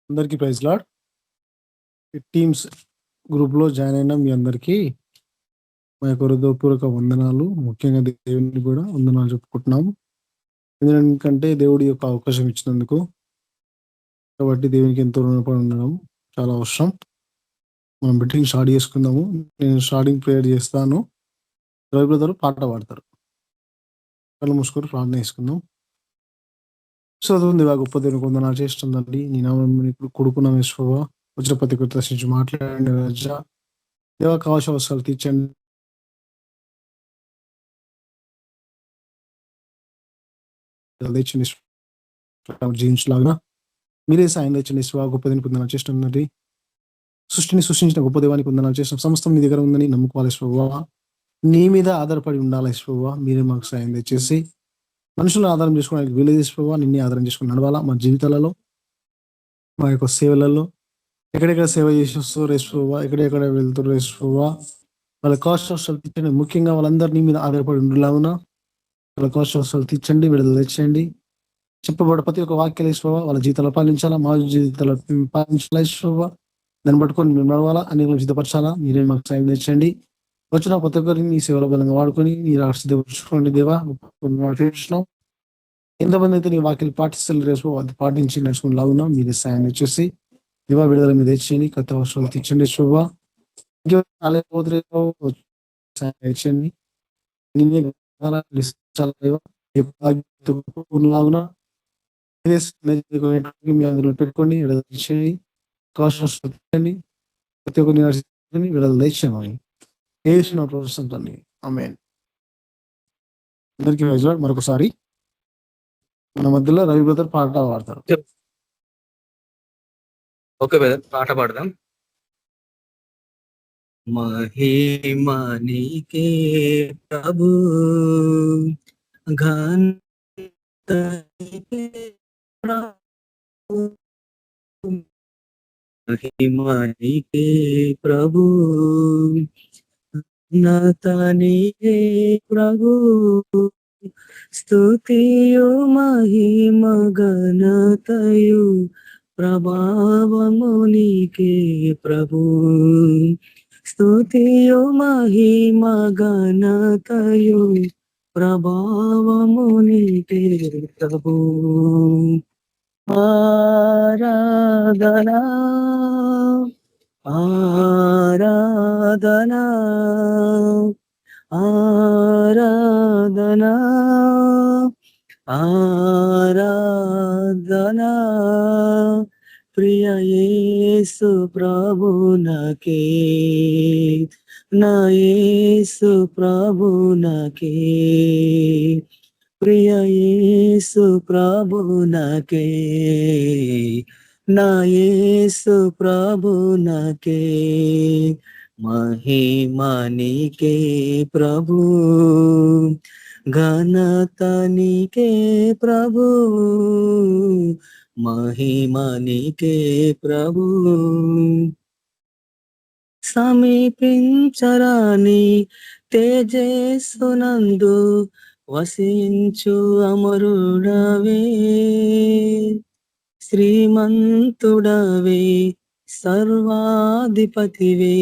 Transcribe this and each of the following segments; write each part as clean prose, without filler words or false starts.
అందరికీ praise lord. Teams గ్రూప్లో join అయిన మీ అందరికీ మా యొక్క హృదయపూర్వక వందనాలు. ముఖ్యంగా దేవుని కూడా వందనాలు చెప్పుకుంటున్నాము. ఎందుకంటే దేవుడి యొక్క అవకాశం ఇచ్చినందుకు. కాబట్టి దేవునికి ఎంతో రుణపడి ఉండడం చాలా అవసరం. మనం బిట్టింగ్ స్టార్ట్ చేసుకుందాము. నేను స్టార్టింగ్ ప్రేయర్ చేస్తాను. రవి బ్రదర్ పాట పాడతారు. కళ్ళు మూసుకొని ప్రార్థన చేసుకుందాం. చదువుంది గొప్ప దేవునికి వందనాలు చేస్తుందండి. నీ నామం కొడుకున్న విశ్వవా వచ్చిన ప్రతి ఒక్కరు దర్శించి మాట్లాడండి రాజా. దేవ కావాల్సిన అవసరాలు తీర్చండి. జీవించలాగా మీరే సాయం తెచ్చండి. గొప్ప దేనికి వందనాలు చేస్తుందండి. సృష్టిని సృష్టించిన గొప్ప దేవానికి వందనాలు చేసిన సమస్తం మీ దగ్గర ఉందని నమ్ముకోవాలి స్వభావ. నీ మీద ఆధారపడి ఉండాలి స్వభావ. మీరే మాకు సాయం తెచ్చేసి మనుషులను ఆధారం చేసుకోవడానికి వీలు స్వభావ. నిన్నే ఆధారం చేసుకుని నడవాలా మా జీవితాలలో, మా యొక్క సేవలలో. ఎక్కడెక్కడ సేవ చేసి వస్తారు రేసుకోవా, ఎక్కడెక్కడ వెళ్తారు రేసుకోవా. వాళ్ళ కాస్ట్ అవసరాలు తీర్చండి. ముఖ్యంగా వాళ్ళందరినీ మీద ఆధారపడి ఉండేలాగున వాళ్ళ కాస్ట్ అవసరాలు తీర్చండి, విడుదల తెచ్చండి. చెప్పబడ ప్రతి ఒక్క వాక్యాలు వేసుకోవా వాళ్ళ జీవితాలు పాలించాలా, మా జీవితాలు పాలించాలా వేసుకోవా. దాన్ని పట్టుకొని మేము నడవాలా, అన్ని సిద్ధపరచాలా. మీరే మాకు సాయం తెచ్చండి. వచ్చిన ప్రతి ఒక్కరిని నీ సేవల బలంగా వాడుకొని నీ సిద్ధపరచుకోండి దేవా. ఎంతమంది అయితే నీ వాక్యాలు పాటిస్తారు రేసుకో అది పాటించి నడుచుకుని లాగున్నా మీరే సాయం తెచ్చేసి దివా విడుదల మీద తెచ్చండి. కొత్త అవసరాలు తెచ్చండి శుభ. పెట్టుకోండి ప్రతి ఒక్కరిని విడుదల తెచ్చామని వేసిన ప్రోత్సహించండి. ఆమేన్. అందరికీ మరొకసారి మన మధ్యలో రవి బ్రదర్ పాట పాడతారు. ఓకే బ్రదర్, పాట పాడదాం. మహిమ నీకే ప్రభు, ఘనత నీకే ప్రభు, మహిమ నీకే ప్రభు, ఘనత నీకే ప్రభు, స్తుతియు మహిమ ఘనతయు ప్రభావము నీకే ప్రభు, స్తుతియు మహిమ ఘనతయు ప్రభావము నీకే ప్రభు. ఆరాధనా ఆరాధనా ఆరాధనా ఆరాధనా ప్రియ యేసు ప్రభునకే, నా యేసు ప్రభునకే, ప్రియ యేసు ప్రభునకే, నా యేసు ప్రభునకే, మహిమ నీకే ప్రభు, ఘనత నీకే ప్రభు, మహిమ నీకే ప్రభు. సమీపించరాని తేజస్సునందు వసించు అమరుడవే, శ్రీమంతుడవే సర్వాధిపతివే,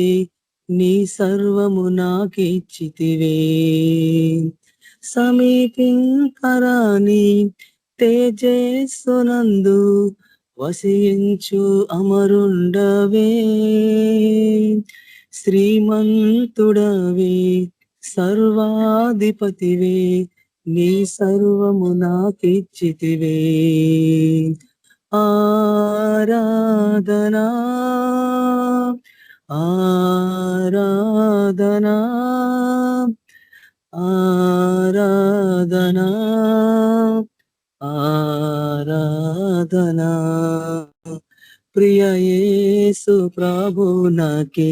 నీ సర్వము నాకిచ్చితివే. సమీపించరాని తేజస్సునందు వసించు అమరుండవే, శ్రీమంతుడవే సర్వాధిపతివే, నీ సర్వము నాకిచ్చితివే. ఆరాధనా ఆరాధనా ఆరాధనా ఆరాధనా ప్రియ యేసు ప్రభునకే,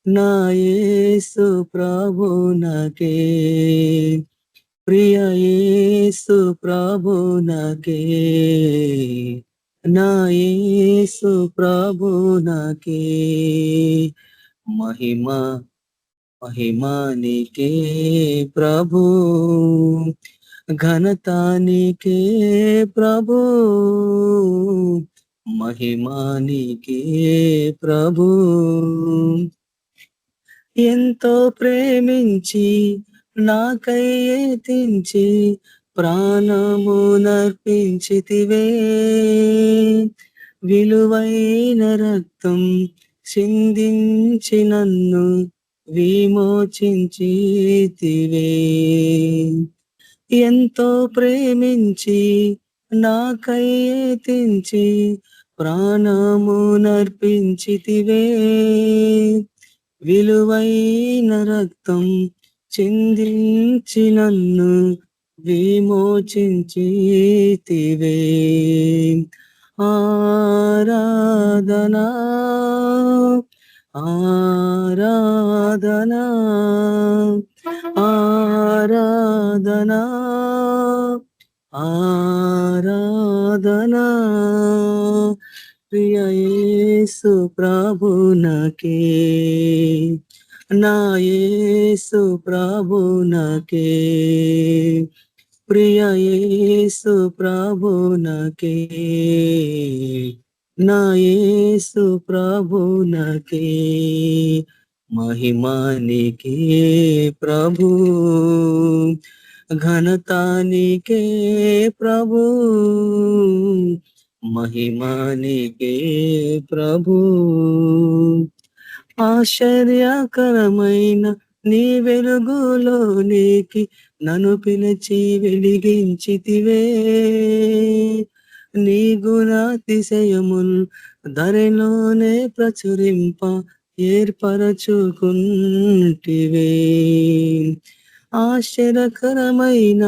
నా యేసు ప్రభునకే, ప్రియ యేసు ప్రభునకే, నా యేసు ప్రభునకే, మహిమ మహిమ నీకే ప్రభు, ఘనత నీకే ప్రభు, మహిమానికే ప్రభు. ఎంతో ప్రేమించి నాకై ఎత్తించి ప్రాణమునర్పించితివే, విలువైన రక్తం చిందించి నన్ను విమోచించితివే. ఎంతో ప్రేమించి నాకై ఎత్తించి ప్రాణమునర్పించితివే, విలువైన రక్తం చిందించి నన్ను విమోచించితివే. ఆరాధనా ఆరాధనా ఆరాధనా ఆరాధనా ప్రియ యేసు ప్రభునకే, నా యేసు ప్రభునకే, ప్రియ యేసు ప్రభునకే, నా యేసు ప్రభునకే, మహిమానికే ప్రభు, ఘనతానికే ప్రభు, మహిమానికే ప్రభు. ఆశ్చర్యకరమైన నీ వెలుగులోనికి నన్ను పిలిచి వెలిగించితివే, నీ గుణాతిశయముల్ ధరలోనే ప్రచురింప ఏర్పరచుకుంటివే. ఆశ్చర్యకరమైన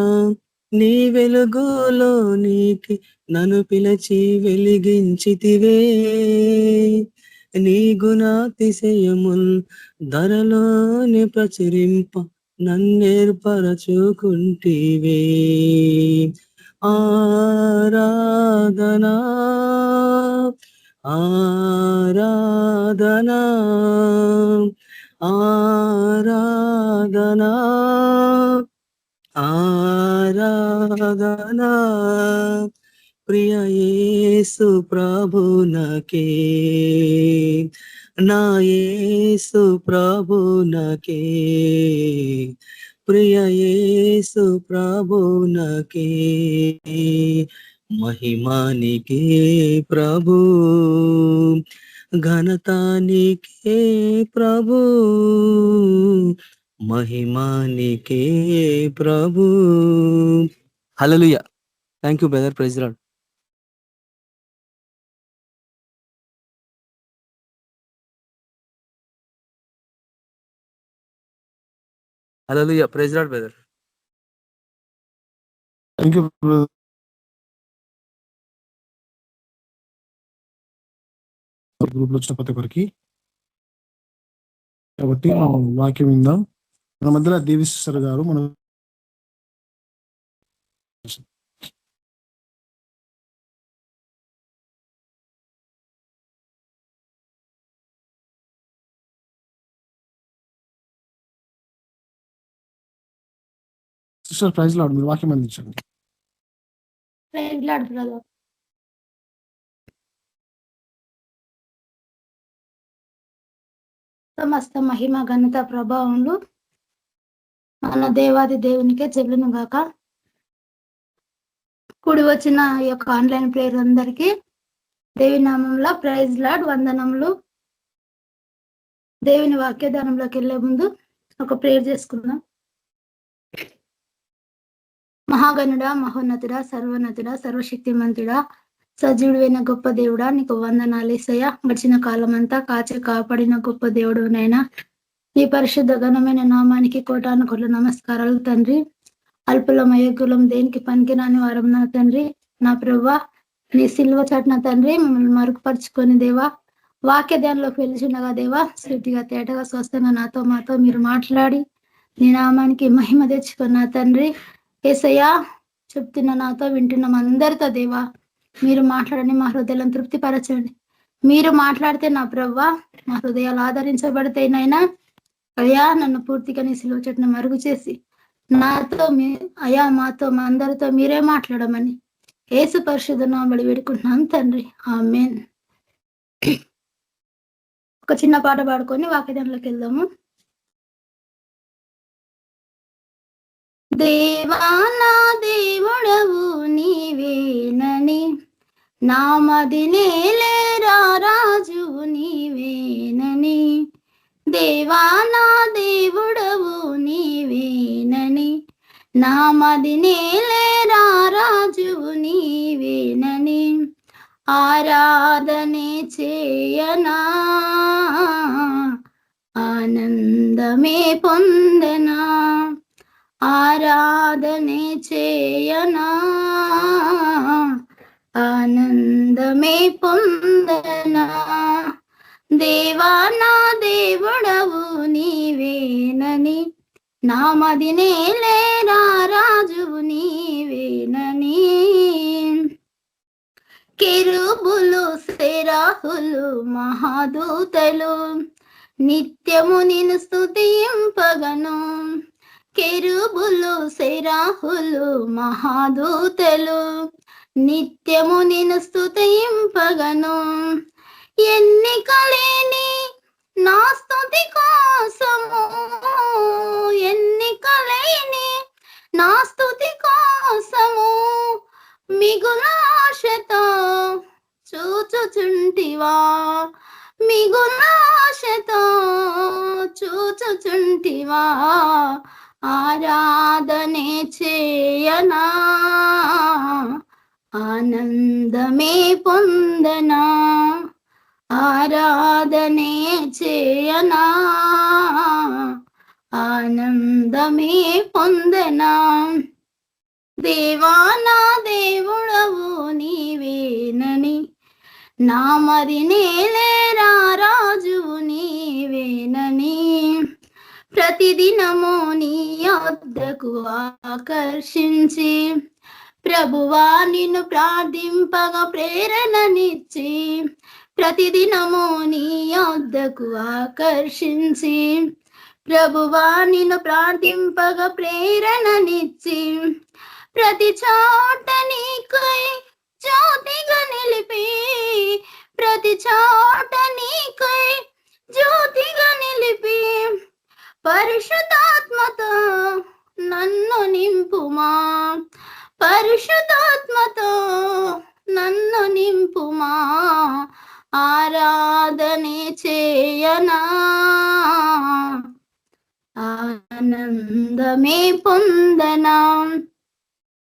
నీ వెలుగులోనికి నన్ను పిలిచి వెలిగించితివే, నీ గుణాతిశయముల్ ధరలోని ప్రచురింప నన్నేర్పరచుకుంటివే. ఆరాధనా ఆరాధనా ఆరాధనా ఆరాధనా ప్రియ యేసు ప్రభునకే, నా యేసు ప్రభునకే, ప్రియ యేసు ప్రభునకే, మహిమానికే ప్రభు, ఘనతానికే ప్రభు, మహిమానికే ప్రభు. హల్లెలూయా. Thank you brother. Praise the lord. హల్లెలూయా. Praise the lord brother. Thank you group లో వచ్చిన ప్రతి ఒక్కరికి. కాబట్టి మనం వాక్యం విందాం. మన మధ్యలో దేవిశ్వర్ గారు మనం సిస్టర్ ప్రైజ్ లార్డ్, మీరు వాక్యం అందించండి. Praise Lord brother. సమస్త మహిమ ఘనత ప్రభావములు మన దేవాది దేవునికే చెల్లును గాక. కూడి వచ్చిన ఈ యొక్క ఆన్లైన్ ప్రేయర్ అందరికీ దేవి నామంలో ప్రైజ్ లార్డ్, వందనములు. దేవుని వాక్యదానంలోకి వెళ్లే ముందు ఒక ప్రేయర్ చేసుకుందాం. మహాగణుడా, మహోన్నతుడా, సర్వోన్నతుడా, సర్వశక్తిమంతుడా, సజీవుడైన గొప్ప దేవుడా, నీకు వందనాలు యేసయ్యా. గడిచిన కాలం అంతా కాచి కాపాడిన గొప్ప దేవుడు నైనా, నీ పరిశుద్ధ ఘనమైన నామానికి కోటాను కోట్ల నమస్కారాలు తండ్రి. అల్పులం అయోగ్యులం, దేనికి పనికిరాని వారం నా తండ్రి. నా ప్రభువా, నీ సిల్వ చాటున తండ్రి మిమ్మల్ని మరుగుపరుచుకొని దేవా, వాక్య ధ్యానంలోకి వెళ్తుండగా దేవా, శృతిగా తేటగా స్వస్థంగా నాతో మాతో మీరు మాట్లాడి నీ నామానికి మహిమ తెచ్చుకున్న తండ్రి. యేసయ్యా, చెప్తున్న నాతో వింటున్న అందరితో దేవా మీరు మాట్లాడండి, మా హృదయాలను తృప్తిపరచండి. మీరు మాట్లాడితే నా ప్రభువా మా హృదయాలు ఆదరించబడితేనైనా అయ్యా, నన్ను పూర్తిగా నీ సిలువ చెట్టును మరుగు చేసి నాతో అయ్యా మాతో మా అందరితో మీరే మాట్లాడమని యేసు పరిశుద్ధ నామములో వేడుకుంటున్నాను తండ్రి, ఆమేన్. ఒక చిన్న పాట పాడుకొని వాక్యదానంలోకి వెళ్దాము. దేవా నా దేవుడవు నీవేనని, నామది నేలేరా రాజు నీవేనని. దేవా నా దేవుడవు నీవేనని, నామది నేలేరా రాజు నీవేనని. ఆరాధనే చేయనా, ఆనందమే పొందనా. ఆరాధనే చేయనా, ఆనందమే పొందనా. దేవా నా దేవుడవు నీవేనని, నామది నేలేరా రాజువు నీవేనని. కెరూబులు సెరాహులు మహాదూతలు నిత్యము నిన్ను స్తుతింపగను. కెరూబులు సెరాహులు మహాదూతలు నిత్యము నిన్ను స్తుతింపగను. ఎన్నికలేని నా స్తుతి కోసము, ఎన్నికలేని నా స్తుతి కోసము మిగుల ఆశతో చూచుచుంటివా, మిగుల ఆశతో చూచుచుంటివా. ఆరాధనే చేయనా, ఆనందమే పొందనా. ఆరాధనే చేయనా, ఆనందమే పొందనా. దేవా నా దేవుడవు నీవేనని, నామది నేలేరా రాజువు నీవేనని. ప్రతిదినము నీ యొద్దకు ఆకర్షించి, ప్రభువా నిన్ను ప్రార్థింపగా ప్రేరణనిచ్చి. ప్రతిదినము నీ యొద్దకు ఆకర్షించి, ప్రభువా నిన్ను ప్రార్థింపగా ప్రేరణనిచ్చి. ప్రతి చోట నీకై జ్యోతిగా నిలిపి, ప్రతి చోట నీకై జ్యోతిగా నిలిపి. పరిశుద్ధాత్మతో నన్ను నింపుమా, పరిశుద్ధాత్మతో నన్ను నింపుమా. ఆరాధనే చేయనా, ఆనందమే పొందనా.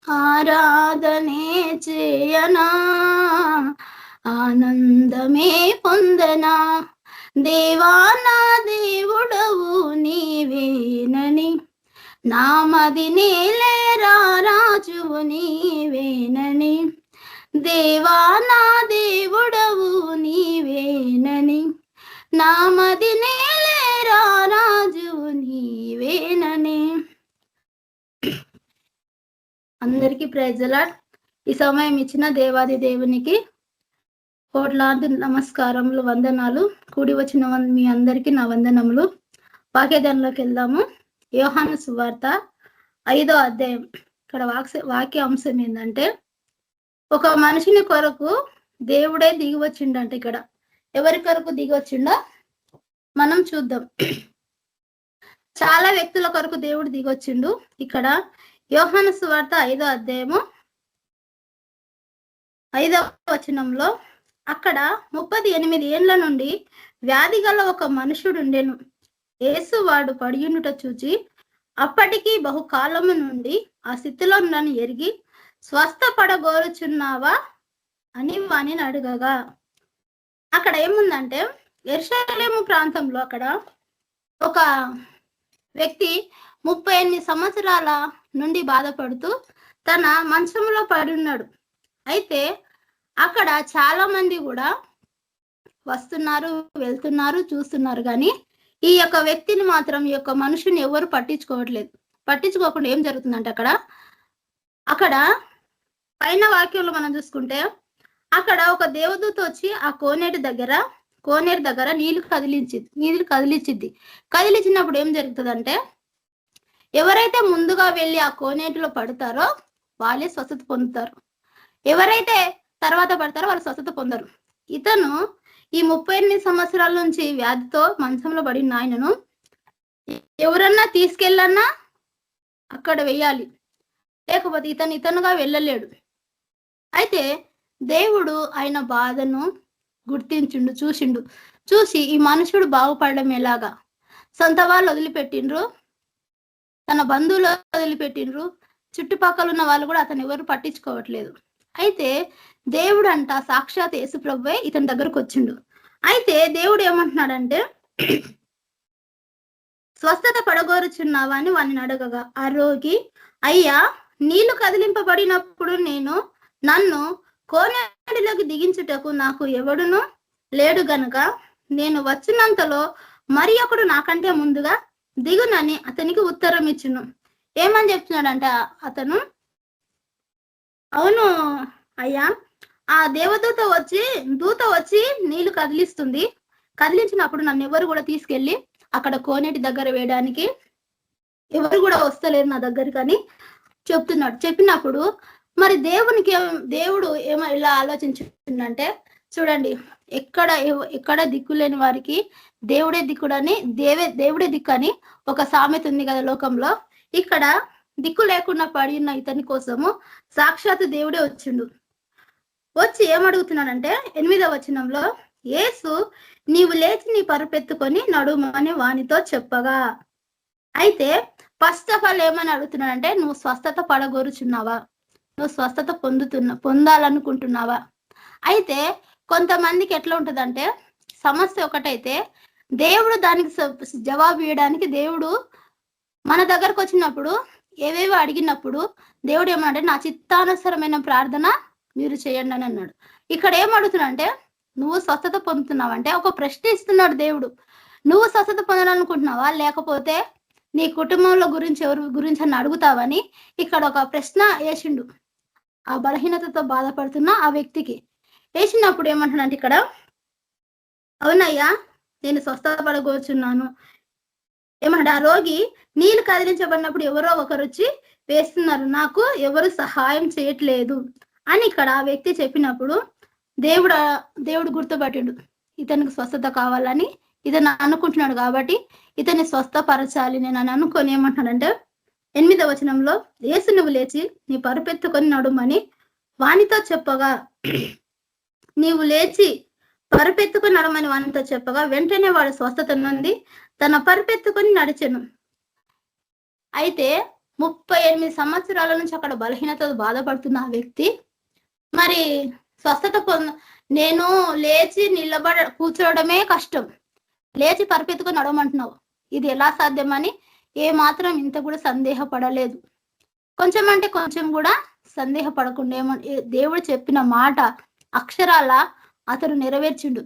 ఆరాధనే చేయనా, ఆనందమే పొందనా. దేవా నా దేవుడవు నీవేనని, నామది నేలేరా రాజువు నీవేనని. దేవా నా దేవుడవు నీవేనని, నామది నేలేరా రాజువు నీవేనని. అందరికీ ప్రైజ్ ది లార్డ్. ఈ సమయం ఇచ్చిన దేవాది దేవునికి కోట్లాది నమస్కారములు, వందనాలు. కూడి వచ్చిన మీ అందరికీ నా వందనములు. వాక్యదానంలోకి వెళ్దాము. యోహాను సువార్త 5వ అధ్యాయం. ఇక్కడ వాక్య అంశం ఏంటంటే, ఒక మనిషిని కొరకు దేవుడే దిగి వచ్చిండంట. ఇక్కడ ఎవరి కొరకు దిగి వచ్చిండో మనం చూద్దాం. చాలా వ్యక్తుల కొరకు దేవుడు దిగి వచ్చిండు. ఇక్కడ యోహాను సువార్త 5వ అధ్యాయము 5వ వచనంలో, అక్కడ 38 ఏండ్ల నుండి వ్యాధి గల ఒక మనుషుడు ఉండెను. యేసు వాడు పడియుండుట చూచి అప్పటికి బహుకాలము నుండి ఆ స్థితిలో నన్ను ఎరిగి, స్వస్థపడగోరుచున్నావా అని వానిని అడగగా, అక్కడ ఏముందంటే, యెరూషలేము ప్రాంతంలో అక్కడ ఒక వ్యక్తి 38 సంవత్సరాల నుండి బాధపడుతూ తన మంచంలో పడి ఉన్నాడు. అయితే అక్కడ చాలా మంది కూడా వస్తున్నారు, వెళ్తున్నారు, చూస్తున్నారు. కానీ ఈ యొక్క వ్యక్తిని మాత్రం, ఈ యొక్క మనుషుని ఎవరు పట్టించుకోవట్లేదు. పట్టించుకోకుండా ఏం జరుగుతుందంటే, అక్కడ పైన వాక్యంలో మనం చూసుకుంటే, అక్కడ ఒక దేవదూత వచ్చి ఆ కోనేరు దగ్గర నీళ్లు కదిలించిద్ది. కదిలించినప్పుడు ఏం జరుగుతుందంటే, ఎవరైతే ముందుగా వెళ్ళి ఆ కోనేటిలో పడతారో వాళ్ళే స్వస్థత పొందుతారు. ఎవరైతే తర్వాత పడతారో వాళ్ళు స్వస్థత పొందరు. ఇతను ఈ 38 సంవత్సరాల నుంచి వ్యాధితో మంచంలో పడిన ఆయనను ఎవరన్నా తీసుకెళ్ళన్నా అక్కడ వెయ్యాలి, లేకపోతే ఇతనుగా వెళ్ళలేడు. అయితే దేవుడు ఆయన బాధను గుర్తించిండు, చూసి ఈ మనుషుడు బాగుపడడం ఎలాగా, సొంత వాళ్ళు వదిలిపెట్టిండ్రు, తన బంధువులు వదిలిపెట్టిండ్రు, చుట్టుపక్కల ఉన్న వాళ్ళు కూడా అతను ఎవరు పట్టించుకోవట్లేదు. అయితే దేవుడు అంట సాక్షాత్ యేసు ప్రభువే ఇతని దగ్గరకు వచ్చిండు. అయితే దేవుడు ఏమంటున్నాడంటే, స్వస్థత పడగోరుచున్నావా అని వాడిని అడగగా ఆ రోగి, అయ్యా నీళ్లు కదిలింపబడినప్పుడు నన్ను కోనేటిలోకి దిగించుటకు నాకు ఎవడును లేడు గనుక నేను వచ్చినంతలో మరి ఒకడు నాకంటే ముందుగా దిగునని అతనికి ఉత్తరం ఇచ్చును. ఏమని చెప్తున్నాడంట అతను, అవును అయ్యా, ఆ దూత వచ్చి నీళ్లు కదిలించినప్పుడు నన్ను ఎవరు కూడా తీసుకెళ్లి అక్కడ కోనేటి దగ్గర వేయడానికి ఎవరు కూడా వస్తలేరు నా దగ్గరికి అని చెప్తున్నాడు. చెప్పినప్పుడు మరి దేవుడు ఇలా ఆలోచించుందంటే, చూడండి, ఎక్కడ దిక్కు లేని వారికి దేవుడే దిక్కుడని, దేవుడే దిక్కు అని ఒక సామెత ఉంది కదా లోకంలో. ఇక్కడ దిక్కు లేకుండా పడిన ఇతని కోసము సాక్షాత్ దేవుడే వచ్చి ఏమడుగుతున్నాడంటే 8వ వచనంలో, యేసు నీవు లేచి నీ పరుపెత్తుకొని నడుమని వానితో చెప్పగా. అయితే ఫస్ట్ ఆఫ్ ఆల్ ఏమని అడుగుతున్నాడంటే, నువ్వు స్వస్థత పడగోరుచున్నావా, నువ్వు స్వస్థత పొందాలనుకుంటున్నావా? అయితే కొంతమందికి ఎట్లా ఉంటుందంటే, సమస్య ఒకటైతే దేవుడు దానికి జవాబు ఇవ్వడానికి దేవుడు మన దగ్గరకు వచ్చినప్పుడు ఏవేవో అడిగినప్పుడు దేవుడు ఏమన్నాడంటే, నా చిత్తానుసరమైన ప్రార్థన మీరు చేయండి అని అన్నాడు. ఇక్కడ ఏమడుగుతున్నాడంటే, నువ్వు స్వస్థత పొందుతున్నావంటే ఒక ప్రశ్న ఇస్తున్నాడు దేవుడు. నువ్వు స్వస్థత పొందాలనుకుంటున్నావా, లేకపోతే నీ కుటుంబంలో ఎవరి గురించి అని అడుగుతావని ఇక్కడ ఒక ప్రశ్న వేసిండు ఆ బలహీనతతో బాధపడుతున్న ఆ వ్యక్తికి. వేసినప్పుడు ఏమంటున్నాడు ఇక్కడ, అవునయ్యా నేను స్వస్థపడగోరుచున్నాను. ఏమంటాడు, ఆ రోగి నీళ్ళు కదిలించబడినప్పుడు ఎవరో ఒకరు వచ్చి వేస్తున్నారు, నాకు ఎవరు సహాయం చేయట్లేదు అని ఇక్కడ ఆ వ్యక్తి చెప్పినప్పుడు దేవుడు గుర్తుపట్టిండు, ఇతనికి స్వస్థత కావాలని ఇతను అనుకుంటున్నాడు కాబట్టి ఇతన్ని స్వస్థపరచాలి నేను అని అనుకొని ఏమంటున్నాడంటే 8వ వచనంలో, యేసు నువ్వు లేచి నీ పరుపెత్తుకొని నడుమని వానితో చెప్పగా, నీవు లేచి పరుపెత్తుకొని నడమని వానితో చెప్పగా వెంటనే వాడు స్వస్థత నుండి తన పరుపెత్తుకొని నడిచెను. అయితే 38 సంవత్సరాల నుంచి అక్కడ బలహీనతతో బాధపడుతున్న ఆ వ్యక్తి మరి స్వస్థత నేను లేచి కూర్చోవడమే కష్టం, లేచి పరుపెత్తుకొని నడవమంటున్నావు, ఇది ఎలా సాధ్యమని ఏమాత్రం ఇంత కూడా సందేహపడలేదు. కొంచెం అంటే కొంచెం కూడా సందేహపడకుండా దేవుడు చెప్పిన మాట అక్షరాల అతను నెరవేర్చిండు.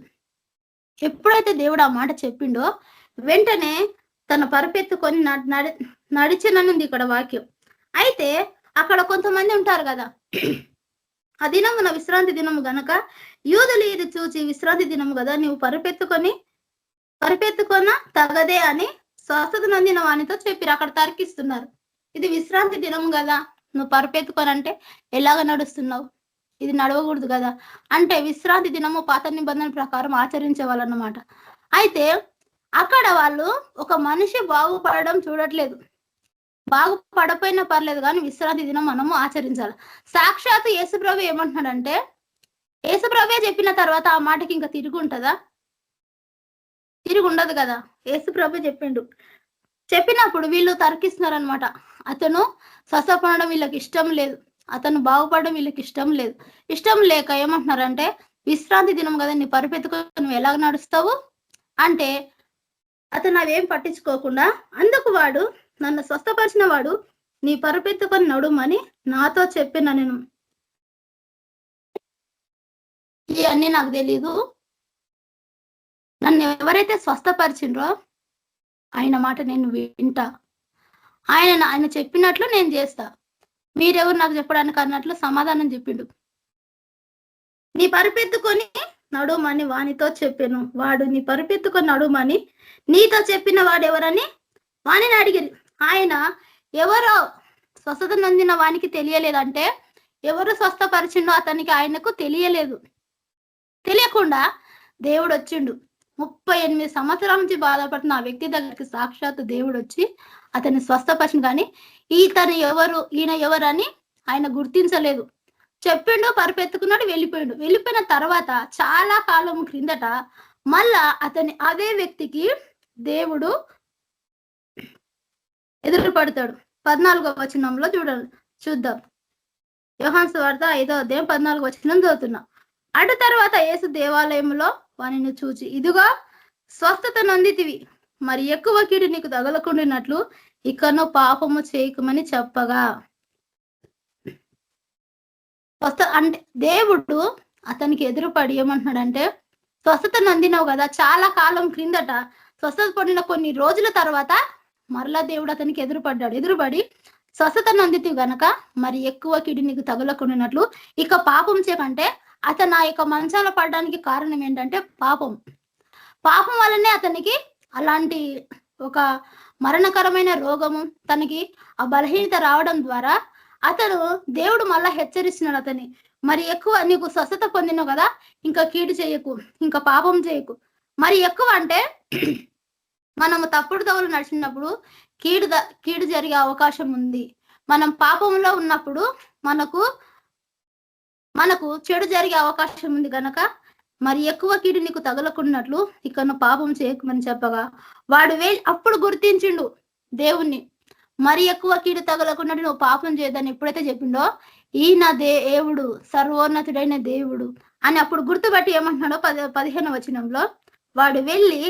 ఎప్పుడైతే దేవుడు ఆ మాట చెప్పిండో వెంటనే తన పరుపెత్తుకొని నడిచిననుంది ఇక్కడ వాక్యం. అయితే అక్కడ కొంతమంది ఉంటారు కదా, ఆ దినమున విశ్రాంతి దినము గనక యూదులు ఇది చూచి విశ్రాంతి దినము కదా, నువ్వు పరుపెత్తుకొన తగదే అని స్వస్థత నొందిన వానితో చెప్పిరు. అక్కడ తర్కిస్తున్నారు, ఇది విశ్రాంతి దినము కదా, నువ్వు పరుపెత్తుకొనంటే ఎలాగ నడుస్తున్నావు, ఇది నడవకూడదు కదా అంటే విశ్రాంతి దినము పాత నిబంధన ప్రకారం ఆచరించేవాళ్ళన్నమాట. అయితే అక్కడ వాళ్ళు ఒక మనిషి బాగుపడడం చూడట్లేదు, బాగుపడపోయినా పర్లేదు కానీ విశ్రాంతి దినం మనము ఆచరించాలి. సాక్షాత్ యేసుప్రభు ఏమంటున్నాడంటే, యేసుప్రభే చెప్పిన తర్వాత ఆ మాటకి ఇంకా తిరిగి ఉంటుందా? తిరిగి ఉండదు కదా. యేసుప్రభు చెప్పిండు, చెప్పినప్పుడు వీళ్ళు తర్కిస్తున్నారు అనమాట. అతను స్వస్థపడడం వీళ్ళకి ఇష్టం లేదు, అతను బాగుపడడం వీళ్ళకి ఇష్టం లేక ఏమంటున్నారంటే, విశ్రాంతి దినం కదా, నీ పరుపెత్తుకొని నువ్వు ఎలాగ నడుస్తావు అంటే అతను అవేం పట్టించుకోకుండా, అందుకు వాడు నన్ను స్వస్థపరిచిన వాడు నీ పరుపెత్తుకొని నడుమని నాతో చెప్పిన నేను, ఇవన్నీ నాకు తెలీదు, నన్ను ఎవరైతే స్వస్థపరిచిండ్రో ఆయన మాట నేను వింటా, ఆయన చెప్పినట్లు నేను చేస్తా, మీరెవరు నాకు చెప్పడానికి అన్నట్లు సమాధానం చెప్పిండు. నీ పరుపెత్తుకొని నడుమని వానితో చెప్పాను. వాడు నీ పరుపెత్తుకొని నడుమని నీతో చెప్పిన వాడు ఎవరని వానిని అడిగిరి. ఆయన ఎవరో స్వస్థత నొందిన వానికి తెలియలేదంటే ఎవరు స్వస్థపరిచిండో అతనికి ఆయనకు తెలియలేదు. తెలియకుండా దేవుడు వచ్చిండు. 38 సంవత్సరాల నుంచి బాధపడుతున్న ఆ వ్యక్తి దగ్గరికి సాక్షాత్తు దేవుడు వచ్చి అతన్ని స్వస్థపరిచిండు. కానీ ఈయన ఎవరని ఆయన గుర్తించలేదు. చెప్పిండు, పరిపెత్తుకున్నాడు, వెళ్ళిపోయిండు. వెళ్ళిపోయిన తర్వాత చాలా కాలం క్రిందట మళ్ళా అదే వ్యక్తికి దేవుడు ఎదురుపడతాడు. 14వ వచనంలో చూద్దాం. యోహాను సువార్త 5వ అధ్యాయం 14వ వచనం చదువుతున్నా. అటు తర్వాత యేసు దేవాలయంలో వానిని చూచి, ఇదిగో స్వస్థత నొందితివి, మరి ఎక్కువ కీడు నీకు తగలకుండినట్లు ఇకను పాపము చేయకమని చెప్పగా. అంటే దేవుడు అతనికి ఎదురుపడి ఏమంటున్నాడంటే, స్వస్థత నొందినవు కదా, చాలా కాలం క్రిందట స్వస్థత పడిన కొన్ని రోజుల తర్వాత మరలా దేవుడు అతనికి ఎదురుపడి స్వస్థత నొందితివి గనక మరి ఎక్కువ కీడు నీకు తగలకుండినట్లు ఇక పాపం చేయకంటే. అతను ఆ యొక్క మంచాల పడడానికి కారణం ఏంటంటే పాపం వల్లనే అతనికి అలాంటి ఒక మరణకరమైన రోగము, తనకి ఆ బలహీనత రావడం ద్వారా అతను దేవుడు మళ్ళా హెచ్చరిస్తున్నాడు అతన్ని, మరి ఎక్కువ నీకు స్వస్థత పొందినావు కదా, ఇంకా కీడు చేయకు, ఇంకా పాపం చేయకు. మరి ఎక్కువ అంటే మనము తప్పుడు దవలు నడిచినప్పుడు కీడు జరిగే అవకాశం ఉంది. మనం పాపంలో ఉన్నప్పుడు మనకు చెడు జరిగే అవకాశం ఉంది కనుక మరి ఎక్కువ కీడు నీకు తగలకున్నట్లు ఇక నువ్వు పాపం చేయకమని చెప్పగా వాడు అప్పుడు గుర్తించిండు దేవుణ్ణి. మరి ఎక్కువ కీడు తగలకున్నట్టు నువ్వు పాపం చేయదని ఎప్పుడైతే చెప్పిండో, ఈయన దేవుడు, సర్వోన్నతుడైన దేవుడు అని అప్పుడు గుర్తుపట్టి ఏమంటున్నాడో 15వ వచనంలో, వాడు వెళ్ళి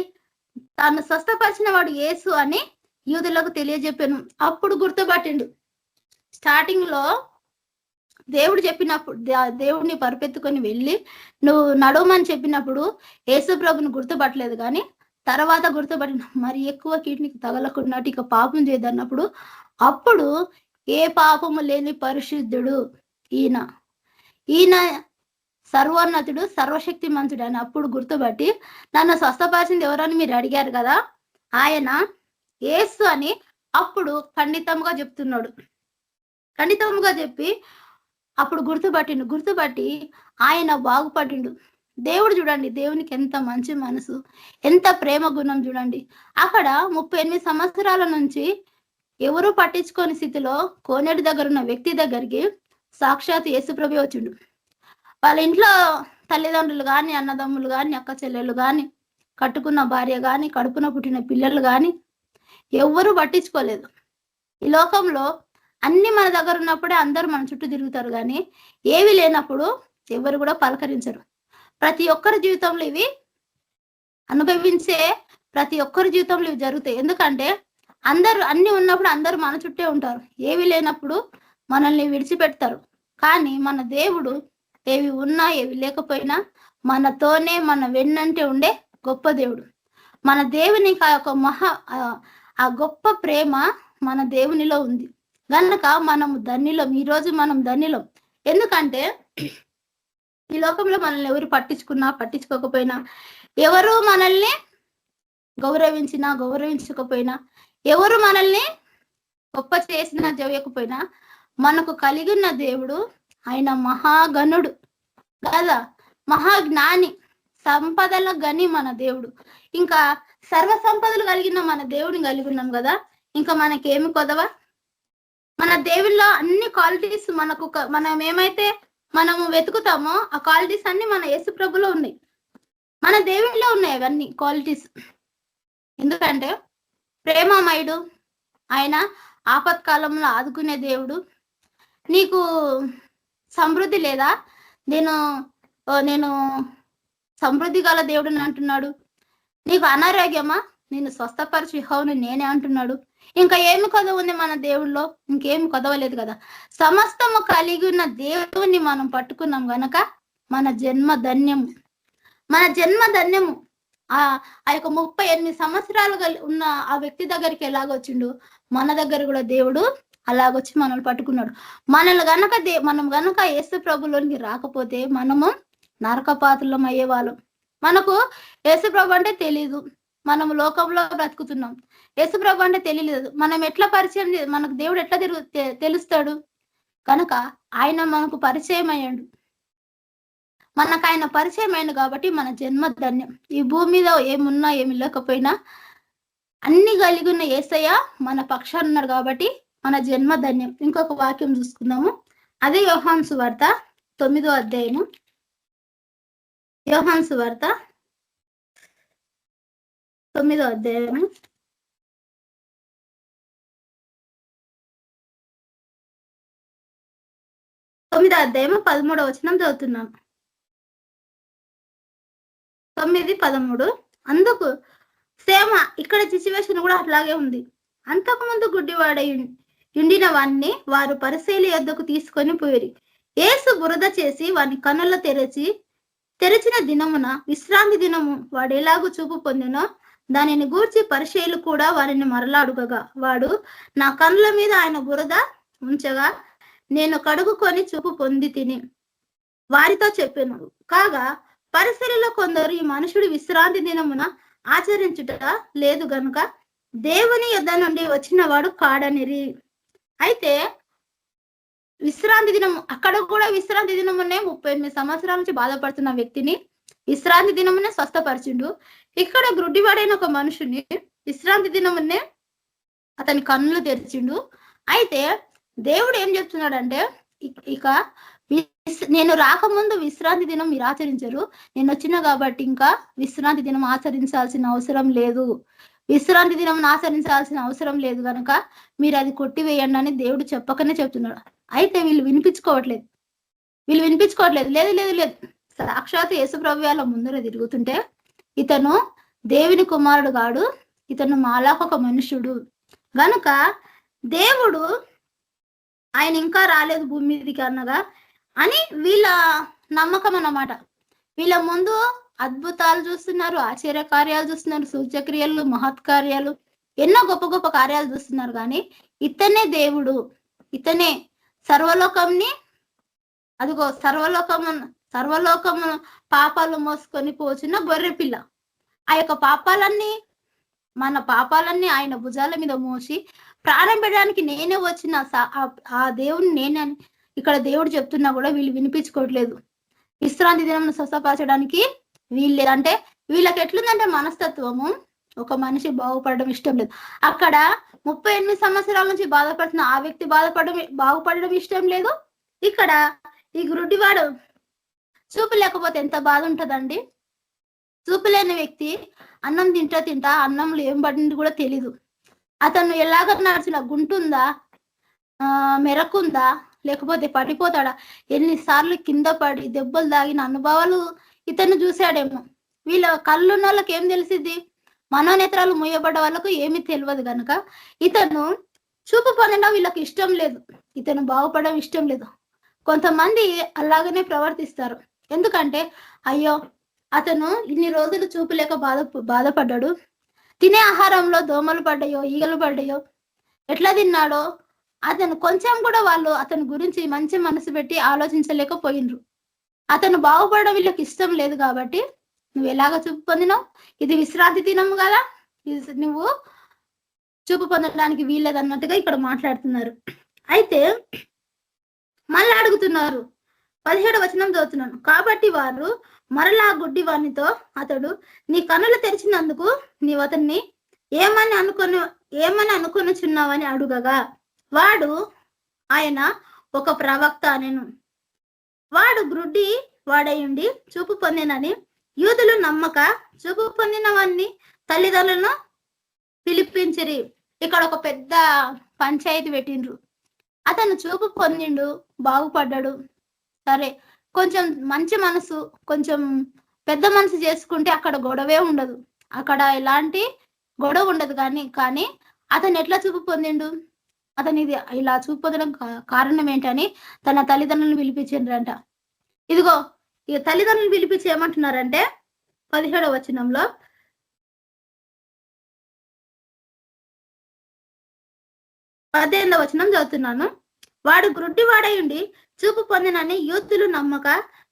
తాను స్వస్థపరిచిన వాడు యేసు అని యూదులకు తెలియజెప్పాను. అప్పుడు గుర్తుపట్టిండు. స్టార్టింగ్ లో దేవుడు చెప్పినప్పుడు దేవుడిని పరిపెత్తుకొని వెళ్ళి నువ్వు నడవమని చెప్పినప్పుడు యేసు ప్రభుని గుర్తుపట్టలేదు. కానీ తర్వాత గుర్తుపట్టిన మరి ఎక్కువ కీటికి తగలకున్నట్టు ఇక పాపం చేయదన్నప్పుడు అప్పుడు ఏ పాపము లేని పరిశుద్ధుడు ఈయన సర్వోన్నతుడు, సర్వశక్తి మంతుడు అని అప్పుడు గుర్తుపట్టి నన్ను స్వస్థపరిచింది ఎవరని మీరు అడిగారు కదా, ఆయన యేసు అని అప్పుడు ఖండితంగా చెప్తున్నాడు. ఖండితంగా చెప్పి అప్పుడు గుర్తుపట్టి ఆయన బాగుపడిండు. దేవుడు చూడండి, దేవునికి ఎంత మంచి మనసు, ఎంత ప్రేమ గుణం చూడండి. అక్కడ 38 సంవత్సరాల నుంచి ఎవరు పట్టించుకోని స్థితిలో కోనేటి దగ్గర ఉన్న వ్యక్తి దగ్గరికి సాక్షాత్ యేసుప్రభు వచ్చిండు. వాళ్ళ ఇంట్లో తల్లిదండ్రులు కానీ, అన్నదమ్ములు కానీ, అక్క చెల్లెలు కానీ, కట్టుకున్న భార్య కానీ, కడుపున పుట్టిన పిల్లలు కానీ ఎవ్వరూ పట్టించుకోలేదు. ఈ లోకంలో అన్ని మన దగ్గర ఉన్నప్పుడే అందరూ మన చుట్టూ తిరుగుతారు, కానీ ఏవి లేనప్పుడు ఎవరు కూడా పలకరించరు. ప్రతి ఒక్కరి జీవితంలో ఇవి అనుభవించే ప్రతి ఒక్కరి జీవితంలో ఇవి జరుగుతాయి. ఎందుకంటే అందరూ అన్ని ఉన్నప్పుడు అందరూ మన చుట్టే ఉంటారు, ఏవి లేనప్పుడు మనల్ని విడిచిపెడతారు. కానీ మన దేవుడు ఏవి ఉన్నా ఏవి లేకపోయినా మనతోనే, మన వెన్నంటే ఉండే గొప్ప దేవుడు. మన దేవునికి ఆ గొప్ప ప్రేమ మన దేవునిలో ఉంది గనక మనము ధన్యులం. ఈరోజు మనం ధన్యులం. ఎందుకంటే ఈ లోకంలో మనల్ని ఎవరు పట్టించుకోకపోయినా, ఎవరు మనల్ని గౌరవించినా గౌరవించకపోయినా, ఎవరు మనల్ని గొప్ప చేసినా చేయకపోయినా మనకు కలిగిన దేవుడు ఆయన మహాగణుడు కదా, మహాజ్ఞాని, సంపదల గని మన దేవుడు. ఇంకా సర్వ సంపదలు కలిగిన మన దేవుడిని కలిగి ఉన్నాం కదా, ఇంకా మనకేమి కొదవా? మన దేవుల్లో అన్ని క్వాలిటీస్ మనం ఏమైతే మనము వెతుకుతామో ఆ క్వాలిటీస్ అన్ని మన యేసు ప్రభులో ఉన్నాయి, మన దేవుడిలో ఉన్నాయి అవన్నీ క్వాలిటీస్. ఎందుకంటే ప్రేమమయుడు, ఆయన ఆపత్కాలంలో ఆదుకునే దేవుడు. నీకు సమృద్ధి లేదా, నేను సమృద్ధి గల దేవుడిని అంటున్నాడు. నీకు అనారోగ్యమా, నేను స్వస్థపరిచి హౌను నేనే అంటున్నాడు. ఇంకా ఏమి కొదవ ఉంది మన దేవుళ్ళో? ఇంకేమి కొదవలేదు కదా. సమస్తము కలిగి ఉన్న దేవుణ్ణి మనం పట్టుకున్నాం గనక మన జన్మ ధన్యము. ఆ యొక్క 38 సంవత్సరాలు ఉన్న ఆ వ్యక్తి దగ్గరికి ఎలాగొచ్చిండు, మన దగ్గర కూడా దేవుడు అలాగొచ్చి మనల్ని పట్టుకున్నాడు. మనం గనక యేసు ప్రభులోనికి రాకపోతే మనము నరకపాత్రులం అయ్యేవాళ్ళం. మనకు యేసు ప్రభు అంటే తెలీదు, మనము లోకంలో బ్రతుకుతున్నాం. యేసు ప్రభు అంటే తెలియలేదు. మనం ఎట్లా పరిచయం, మనకు దేవుడు ఎట్లా తెలుస్తాడు? కనుక ఆయన మనకు పరిచయం అయ్యాడు. మనకు ఆయన పరిచయం అయ్యాడు కాబట్టి మన జన్మ ధన్యం. ఈ భూమి మీద ఏమున్నా ఏమి లేకపోయినా అన్ని కలిగి ఉన్న యేసయ్య మన పక్షాన ఉన్నారు కాబట్టి మన జన్మ ధన్యం. ఇంకొక వాక్యం చూసుకుందాము. అదే యోహాను సువార్త 9వ అధ్యాయము. యోహాను సువార్త 9వ అధ్యాయము 13వ వచనం చదువుతున్నాను. 9:13. అందుకు సేమ ఇక్కడ సిచ్యువేషన్ కూడా అట్లాగే ఉంది. అంతకుముందు గుడ్డివాడై ఉండిన వాణ్ణి వారు పరిసయ్యుల యొద్దకు తీసుకొని పోయిరి. యేసు బురద చేసి వాని కన్నుల తెరచిన దినమున విశ్రాంతి దినము వాడు ఎలాగూ చూపు పొందినో దానిని గూర్చి పరిసయ్యులు కూడా వారిని మరలాడుగగా, వాడు నా కన్నుల మీద ఆయన బురద ఉంచగా నేను కడుగుకొని చూపు పొంది తిని వారితో చెప్పాను. కాగా పరిసయ్యులలో కొందరు ఈ మనుషుడు విశ్రాంతి దినమున ఆచరించుట లేదు గనుక దేవుని యొద్ద నుండి వచ్చిన వాడు కాడనిరి. అయితే విశ్రాంతి దినం, అక్కడ కూడా విశ్రాంతి దినమునే 38 సంవత్సరాల నుంచి బాధపడుతున్న వ్యక్తిని విశ్రాంతి దినమునే స్వస్థపరిచిండు. ఇక్కడ గ్రుడ్డివాడైన ఒక మనుషుని విశ్రాంతి దినమునే అతని కన్నులు తెరిచిండు. అయితే దేవుడు ఏం చెప్తున్నాడంటే, ఇక నేను రాకముందు విశ్రాంతి దినం మీరు ఆచరించరు, నేను వచ్చిన కాబట్టి ఇంకా విశ్రాంతి దినం ఆచరించాల్సిన అవసరం లేదు, విశ్రాంతి దినం ఆచరించాల్సిన అవసరం లేదు కనుక మీరు అది కొట్టివేయండి అని దేవుడు చెప్పకనే చెప్తున్నాడు. అయితే వీళ్ళు వినిపించుకోవట్లేదు. లేదు లేదు లేదు సాక్షాత్ యేసుప్రభు వాళ్ళ ముందర తిరుగుతుంటే ఇతను దేవుని కుమారుడు కాడు, ఇతను మాలాకొక మనుషుడు గనుక దేవుడు ఆయన ఇంకా రాలేదు భూమి మీదకి అన్నగా అని వీళ్ళ నమ్మకం అన్నమాట. వీళ్ళ ముందు అద్భుతాలు చూస్తున్నారు, ఆశ్చర్య కార్యాలు చూస్తున్నారు, సూచక్రియలు, మహత్కార్యాలు, ఎన్నో గొప్ప గొప్ప కార్యాలు చూస్తున్నారు. కానీ ఇతనే దేవుడు, ఇతనే సర్వలోకంని, అదిగో సర్వలోకము పాపాలు మోసుకొని పోచున్న గొర్రె పిల్ల. ఆ యొక్క పాపాలన్నీ, మన పాపాలన్నీ ఆయన భుజాల మీద మోసి ప్రాణం పెట్టడానికి నేనే వచ్చిన ఆ దేవుని నేనని ఇక్కడ దేవుడు చెప్తున్నా కూడా వీళ్ళు వినిపించుకోవట్లేదు. విశ్రాంతి దినం స్వస్థపరచడానికి వీళ్ళు, అంటే వీళ్ళకి ఎట్లుందంటే మనస్తత్వము, ఒక మనిషి బాగుపడడం ఇష్టం లేదు. అక్కడ 38 సంవత్సరాల నుంచి బాధపడుతున్న ఆ వ్యక్తి బాగుపడడం ఇష్టం లేదు. ఇక్కడ ఈ గురుడివాడు చూపు లేకపోతే ఎంత బాధ ఉంటదండి. చూపు లేని వ్యక్తి అన్నం తింటా అన్నంలో ఏం పడింది కూడా తెలీదు. అతను ఎలాగ నడిచిన, గుంటుందా, మెరకుందా, లేకపోతే పడిపోతాడా, ఎన్నిసార్లు కింద పడి దెబ్బలు తాగిన అనుభవాలు ఇతను చూశాడేమో. వీళ్ళ కళ్ళున్న వాళ్ళకి ఏం తెలిసిద్ది, మనోనేత్రాలు మూయబడ్డ వాళ్ళకు ఏమీ తెలియదు కనుక ఇతను చూపు పొందడం వీళ్ళకి ఇష్టం లేదు, ఇతను బాగుపడడం ఇష్టం లేదు. కొంతమంది అలాగనే ప్రవర్తిస్తారు. ఎందుకంటే అయ్యో అతను ఇన్ని రోజులు చూపు లేక బాధపడ్డాడు, తినే ఆహారంలో దోమలు పడ్డాయో ఈగలు పడ్డాయో ఎట్లా తిన్నాడో అతను కొంచెం కూడా వాళ్ళు అతని గురించి మంచి మనసు పెట్టి ఆలోచించలేకపోయినరు. అతను బాగుపడడం వీళ్ళకి ఇష్టం లేదు కాబట్టి నువ్వు ఎలాగ చూపు పొందినావు, ఇది విశ్రాంతి దినము కదా, నువ్వు చూపు పొందడానికి వీల్లేదు అన్నట్టుగా ఇక్కడ మాట్లాడుతున్నారు. అయితే మళ్ళీ అడుగుతున్నారు. 17వ వచనం చదువుతున్నాను. కాబట్టి వారు మరలా గుడ్డి వానితో, అతడు నీ కన్నులు తెరిచినందుకు నీవు అతన్ని ఏమని అనుకొనుచున్నావని అడుగగా వాడు ఆయన ఒక ప్రవక్త అనెను. వాడు గ్రుడ్డి వాడయుండి చూపు పొందినని యూదులు నమ్మక చూపు పొందిన వాన్ని తల్లిదండ్రులను పిలిపించిరి. ఇక్కడ ఒక పెద్ద పంచాయతీ పెట్టిండ్రు. అతను చూపు పొందిండు, బాగుపడ్డాడు, సరే కొంచెం మంచి మనసు, కొంచెం పెద్ద మనసు చేసుకుంటే అక్కడ గొడవే ఉండదు, అక్కడ ఎలాంటి గొడవ ఉండదు. కానీ అతను ఎట్లా చూపు పొందిండు, అతను ఇది ఇలా చూపు పొందడం కారణం ఏంటని తన తల్లిదండ్రులను పిలిపించిండ్రంట. ఇదిగో ఇక తల్లిదండ్రులను పిలిపించి ఏమంటున్నారంటే 17వ వచనంలో, వచనం చదువుతున్నాను. వాడు గ్రుడ్డి వాడయుండి చూపు పొందినని యూతులు నమ్మక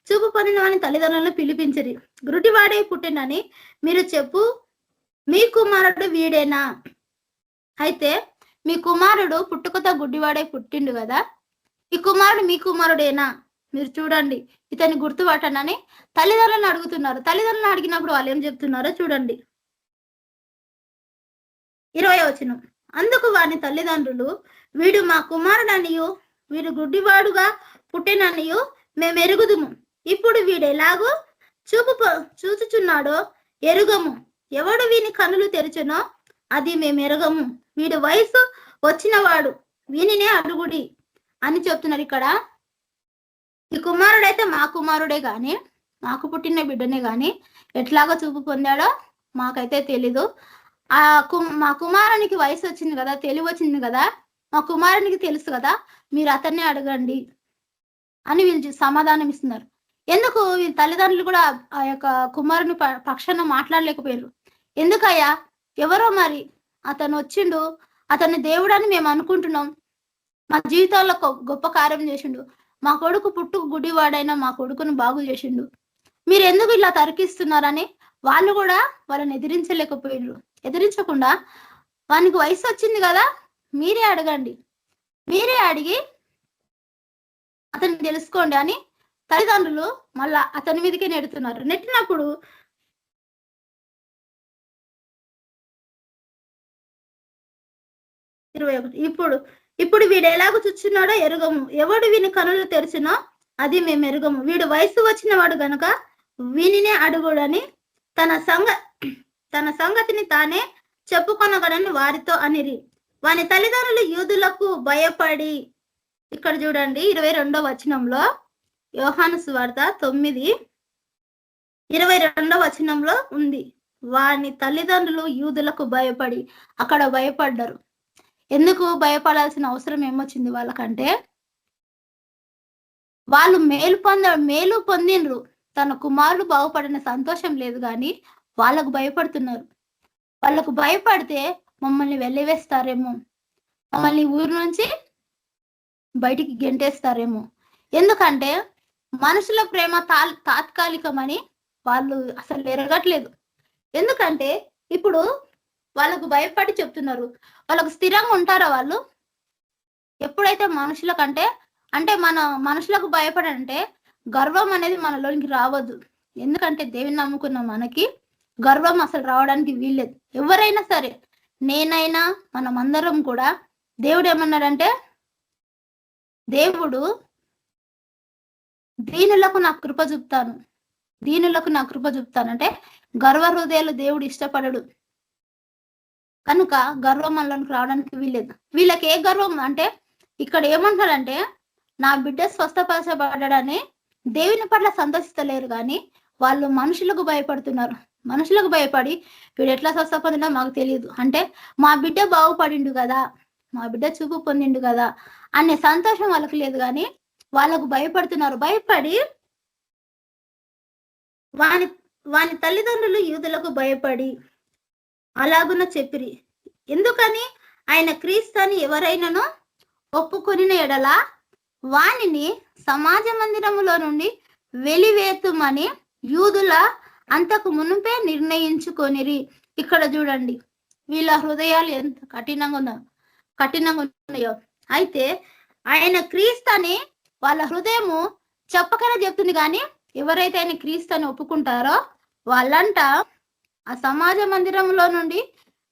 చూపు పొందిన వాని తల్లిదండ్రులను పిలిపించిరి. గ్రుడ్డి వాడే పుట్టినని మీరు చెప్పు, మీ కుమారుడు వీడేనా? అయితే మీ కుమారుడు పుట్టుకతో గుడ్డివాడై పుట్టిండు కదా, ఈ కుమారుడు మీ కుమారుడేనా, మీరు చూడండి, ఇతన్ని గుర్తుపట్టనని తల్లిదండ్రులను అడుగుతున్నారు. తల్లిదండ్రులను అడిగినప్పుడు వాళ్ళు ఏం చెప్తున్నారో చూడండి. 20వ వచనం. అందుకు వాని తల్లిదండ్రులు, వీడు మా కుమారుడనియు వీడు గుడ్డివాడుగా పుట్టెననియు మేమెరుగుదుము. ఇప్పుడు వీడెలాగూ చూచుచున్నాడో ఎరుగము. ఎవడు వీని కనులు తెరచునో అది మేమెరగము. వీడు వయసు వచ్చినవాడు, వీనినే అడుగుడి అని చెప్తున్నారు. ఇక్కడ ఈ కుమారుడైతే మా కుమారుడే గాని, మాకు పుట్టిన బిడ్డనే గాని ఎట్లాగో చూపు పొందాడో మాకైతే తెలీదు. మా కుమారునికి వయసు వచ్చింది కదా, తెలివి వచ్చింది కదా, మా కుమారునికి తెలుసు కదా, మీరు అతన్నే అడగండి అని వీళ్ళు సమాధానం ఇస్తున్నారు. ఎందుకు వీళ్ళ తల్లిదండ్రులు కూడా ఆ యొక్క కుమారుని పక్షాన మాట్లాడలేకపోయారు? ఎందుకయ్యా, ఎవరో మరి అతను వచ్చిండు, అతన్ని దేవుడని మేము అనుకుంటున్నాం, మా జీవితాల్లో గొప్ప కార్యం చేసిండు, మా కొడుకు పుట్టుకు గుడివాడైనా మా కొడుకును బాగు చేసిండు, మీరు ఎందుకు ఇలా తర్కిస్తున్నారని వాళ్ళు కూడా వాళ్ళని ఎదిరించలేకపోయారు. ఎదిరించకుండా వానికి వయసు వచ్చింది కదా, మీరే అడగండి, మీరే అడిగి అతన్ని తెలుసుకోండి అని తల్లిదండ్రులు మళ్ళా అతని మీదకే నెడుతున్నారు. నెట్టినప్పుడు ఇప్పుడు వీడు ఎలాగో చూచున్నాడో ఎరుగము. ఎవడు వీని కనులు తెరిచినో అది మేము ఎరుగము. వీడు వయసు వచ్చిన వాడు గనుక వీనినే అడుగుడని తన సంగతిని తానే చెప్పుకొనగడని వారితో అనిరి. వాని తల్లిదండ్రులు యూదులకు భయపడి, ఇక్కడ చూడండి 22వ వచనంలో, యోహాను సువార్త 9:22వ వచనంలో ఉంది, వాని తల్లిదండ్రులు యూదులకు భయపడి. అక్కడ భయపడ్డారు. ఎందుకు భయపడాల్సిన అవసరం ఏమొచ్చింది వాళ్ళకంటే, వాళ్ళు మేలు పొందినరు, తన కుమారుడు బాగుపడిన సంతోషం లేదు కానీ వాళ్ళకు భయపడుతున్నారు. వాళ్ళకు భయపడితే మమ్మల్ని వెళ్ళివేస్తారేమో, మమ్మల్ని ఊరు నుంచి బయటికి గెంటేస్తారేమో. ఎందుకంటే మనుషుల ప్రేమ తాత్కాలికమని వాళ్ళు అసలు ఎరగట్లేదు. ఎందుకంటే ఇప్పుడు వాళ్ళకు భయపడి చెప్తున్నారు. వాళ్ళకు స్థిరంగా ఉంటారా వాళ్ళు? ఎప్పుడైతే మనుషుల కంటే అంటే మన మనుషులకు భయపడంటే గర్వం అనేది మనలోనికి రావద్దు. ఎందుకంటే దేవుని నమ్ముకున్న మనకి గర్వం అసలు రావడానికి వీల్లేదు. ఎవరైనా సరే, నేనైనా మనమందరం కూడా, దేవుడు ఏమన్నాడంటే, దేవుడు దీనులకు నా కృప చూపుతాను, దీనులకు నా కృప చూపుతానంటే గర్వ హృదయాలు దేవుడు ఇష్టపడడు. కనుక గర్వం మనలోనికి రావడానికి వీల్లేదు. వీళ్ళకి ఏ గర్వం అంటే, ఇక్కడ ఏమంటారంటే, నా బిడ్డ స్వస్థపరచబడ్డాడని దేవుని పట్ల సంతోషిస్తలేరు కానీ వాళ్ళు మనుషులకు భయపడుతున్నారు. మనుషులకు భయపడి వీడు ఎట్లా స్వస్థపడినా మాకు తెలియదు అంటే, మా బిడ్డ బాగుపడిండు కదా, మా బిడ్డ చూపు పొందిండు కదా అనే సంతోషం వాళ్ళకి లేదు కానీ వాళ్ళకు భయపడుతున్నారు. భయపడి వాని తల్లిదండ్రులు యూదులకు భయపడి అలాగున చెప్పిరి. ఎందుకని? ఆయన క్రీస్తుని ఎవరైనానో ఒప్పుకొనిన ఎడల వానిని సమాజ మందిరములో నుండి వెలివేతుమని యూదుల అంతకు మునుపే నిర్ణయించుకొనిరి. ఇక్కడ చూడండి వీళ్ళ హృదయాలు ఎంత కఠినంగా ఉన్నాయో. అయితే ఆయన క్రీస్తుని వాళ్ళ హృదయము చెప్పకనే చెప్తుంది కానీ ఎవరైతే ఆయన క్రీస్తుని ఒప్పుకుంటారో వాళ్ళంట ఆ సమాజ మందిరంలో నుండి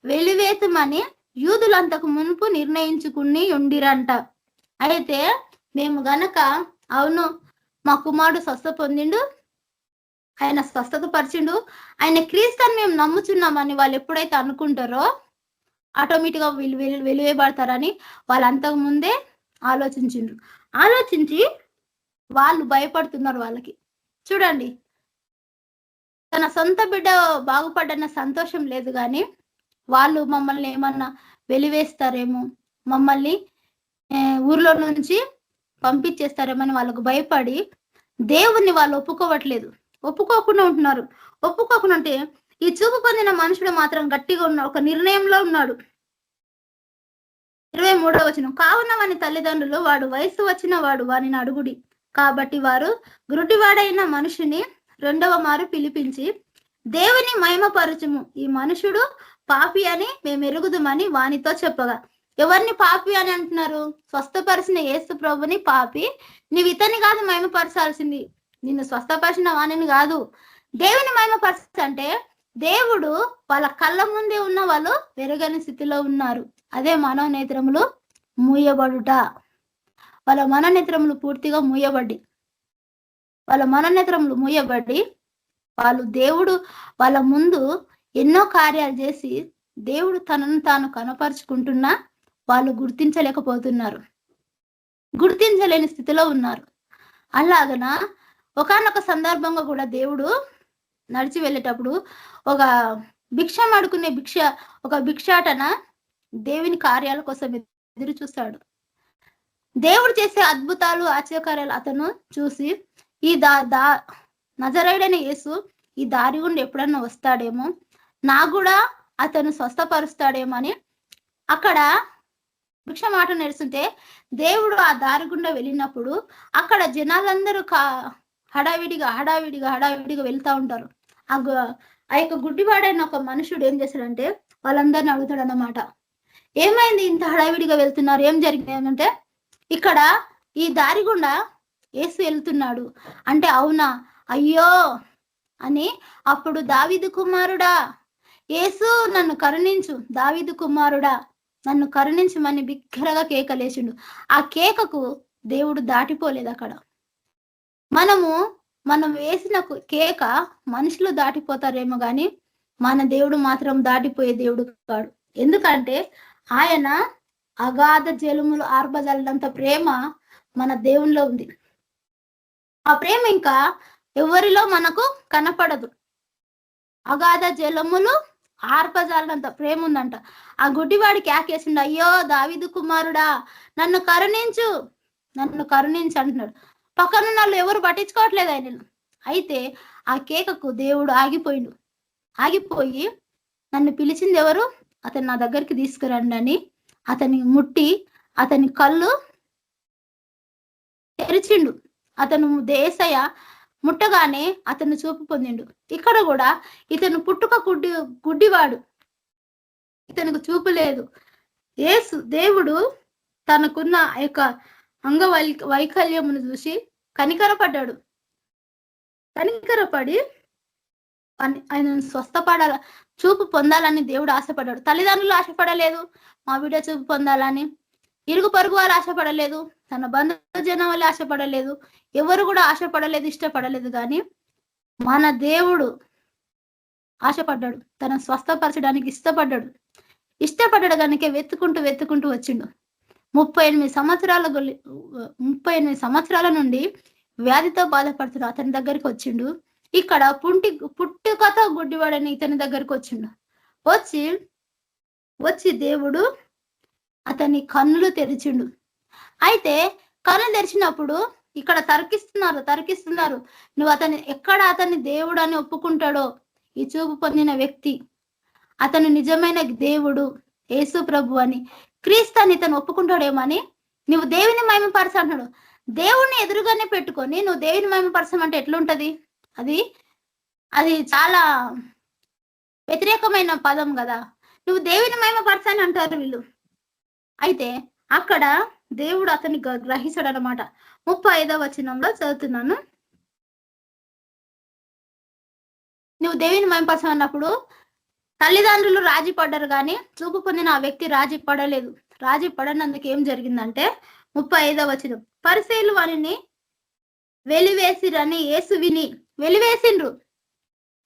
వెలివేతుమని యూదులంతకు మునుపు నిర్ణయించుకుని ఉండిరంట. అయితే మేము గనక అవును మా కుమారుడు స్వస్థ పొందిండు, ఆయన స్వస్థత పరిచిండు, ఆయన క్రీస్తుని మేము నమ్ముచున్నామని వాళ్ళు ఎప్పుడైతే అనుకుంటారో ఆటోమేటిక్గా వీళ్ళు వెలివేయబడతారని వాళ్ళు అంతకు ముందే ఆలోచించి వాళ్ళు భయపడుతున్నారు. వాళ్ళకి చూడండి, తన సొంత బిడ్డ బాగుపడ్డన్న సంతోషం లేదు కానీ వాళ్ళు మమ్మల్ని ఏమన్నా వెలివేస్తారేమో, మమ్మల్ని ఊర్లో నుంచి పంపించేస్తారేమని వాళ్ళకు భయపడి దేవుణ్ణి వాళ్ళు ఒప్పుకోకుండా ఉంటున్నారు. ఒప్పుకోకుండా ఉంటే ఈ చూపు పొందిన మనుషుడు మాత్రం గట్టిగా ఉన్నాడు, ఒక నిర్ణయంలో ఉన్నాడు. 23వ వచనం, కావున వాని తల్లిదండ్రులు వాడు వయసు వచ్చిన వాడు వానిని అడుగుడి. కాబట్టి వారు గురుడివాడైన మనుషుని 2వ మారు పిలిపించి దేవుని మహిమపరచుము, ఈ మనుషుడు పాపి అని మేము ఎరుగుదుమని వానితో చెప్పగా. ఎవరిని పాపి అని అంటున్నారు? స్వస్థపరిచిన యేసు ప్రభుని పాపి. నీవు ఇతన్ని కాదు మహిమపరచాల్సింది, నిన్ను స్వస్థపరిచిన వాణిని కాదు, దేవుని మహిమపరచ అంటే దేవుడు వాళ్ళ కళ్ళ ముందే ఉన్న వాళ్ళు వెరగని స్థితిలో ఉన్నారు. అదే మనోనేత్రములు మూయబడుట. వాళ్ళ మనోనేత్రములు పూర్తిగా మూయబడి వాళ్ళు దేవుడు వాళ్ళ ముందు ఎన్నో కార్యాలు చేసి దేవుడు తనను తాను కనపరుచుకుంటున్నా వాళ్ళు గుర్తించలేని స్థితిలో ఉన్నారు. అలాగన ఒకానొక సందర్భంగా కూడా దేవుడు నడిచి వెళ్ళేటప్పుడు ఒక భిక్షాటన దేవుని కార్యాల కోసం ఎదురు చూస్తాడు. దేవుడు చేసే అద్భుతాలు ఆశ్చర్యకార్యాలు అతను చూసి ఈ నజరేయుడైన యేసు ఈ దారి గుండా ఎప్పుడన్నా వస్తాడేమో, నా కూడా అతను స్వస్థపరుస్తాడేమో అని అక్కడ భిక్షమాట నడుస్తుంటే దేవుడు ఆ దారి గుండా వెళ్ళినప్పుడు అక్కడ జనాలందరూ హడావిడిగా వెళ్తా ఉంటారు. ఆ యొక్క గుడ్డివాడైన ఒక మనుషుడు ఏం చేశాడంటే వాళ్ళందరిని అడుగుతాడు అన్నమాట, ఏమైంది ఇంత హడావిడిగా వెళ్తున్నారు, ఏం జరిగింది ఏమంటే, ఇక్కడ ఈ దారి గుండా యేసు వెళ్తున్నాడు అంటే, అవునా, అయ్యో అని. అప్పుడు దావీదు కుమారుడా యేసు నన్ను కరుణించు, దావీదు కుమారుడా నన్ను కరుణించమని బిగ్గరగా కేకలేసిండు. ఆ కేకకు దేవుడు దాటిపోలేదు. అక్కడ మనం వేసిన కేక మనుషులు దాటిపోతారేమో గాని మన దేవుడు మాత్రం దాటిపోయే దేవుడు కాడు. ఎందుకంటే ఆయన అగాధ జలములు ఆర్పజల్లంత ప్రేమ మన దేవునిలో ఉంది. ఆ ప్రేమ ఇంకా ఎవరిలో మనకు కనపడదు. అగాధ జలములు ఆర్పజాలంత ప్రేమ ఉందంట. ఆ గుడ్డివాడికి ఆకేసిండు, అయ్యో దావీదు కుమారుడా నన్ను కరుణించు అంటున్నాడు. పక్కన వాళ్ళు ఎవరు పట్టించుకోవట్లేదు ఆయన. అయితే ఆ కేకకు దేవుడు ఆగిపోయి నన్ను పిలిచింది ఎవరు, అతను నా దగ్గరికి తీసుకురండి అని అతని ముట్టి అతని కళ్ళు తెరిచిండు. అతను యేసయ్య ముట్టగానే అతను చూపు పొందిండు. ఇక్కడ కూడా ఇతను పుట్టుక గుడ్డివాడు, ఇతనికి చూపు లేదు. దేవుడు తనకున్న ఆ యొక్క వైకల్యమును చూసి కనికరపడి ఆయనను స్వస్థపడాల, చూపు పొందాలని దేవుడు ఆశపడ్డాడు. తల్లిదండ్రులు ఆశపడలేదు మా బిడ్డ చూపు పొందాలని, ఇరుగు పరుగు వారు ఆశపడలేదు, తన బంధుజనం వల్ల ఆశపడలేదు, ఎవరు కూడా ఆశపడలేదు, ఇష్టపడలేదు. కానీ మన దేవుడు ఆశపడ్డాడు, తన స్వస్థపరచడానికి ఇష్టపడ్డాడు కనుక వెతుకుంటూ వచ్చిండు. 38 సంవత్సరాల నుండి వ్యాధితో బాధపడుతున్న అతని దగ్గరికి వచ్చిండు. ఇక్కడ పుట్టుకతో గుడ్డివాడని ఇతని దగ్గరికి వచ్చిండు. వచ్చి దేవుడు అతని కన్నులు తెరిచిండు. అయితే కన్ను తెరిచినప్పుడు ఇక్కడ తర్కిస్తున్నారు. నువ్వు అతని దేవుడు అని ఒప్పుకుంటాడో ఈ చూపు పొందిన వ్యక్తి అతను నిజమైన దేవుడు యేసు ప్రభు అని, క్రీస్తు అని ఇతను ఒప్పుకుంటాడేమని నువ్వు దేవుని మహిమపరచ అంటున్నాడు. దేవుణ్ణి ఎదురుగానే పెట్టుకొని నువ్వు దేవుని మహిమపరచమంటే ఎట్లుంటది? అది చాలా వ్యతిరేకమైన పదం కదా. నువ్వు దేవుని మహిమపరచని అంటారు వీళ్ళు. అయితే అక్కడ దేవుడు అతన్ని గ్రహిస్తాడు అనమాట. 35వ వచనంలో చదువుతున్నాను. నువ్వు దేవుని మహిమపరచమన్నప్పుడు తల్లిదండ్రులు రాజీ పడ్డారు కానీ చూపు పొందిన ఆ వ్యక్తి రాజీ పడలేదు. రాజీ పడనందుకు ఏం జరిగిందంటే 35వ వచనం, పరిసయ్యులు వారిని వెలివేసిరని యేసు విని వెలివేసిండ్రు.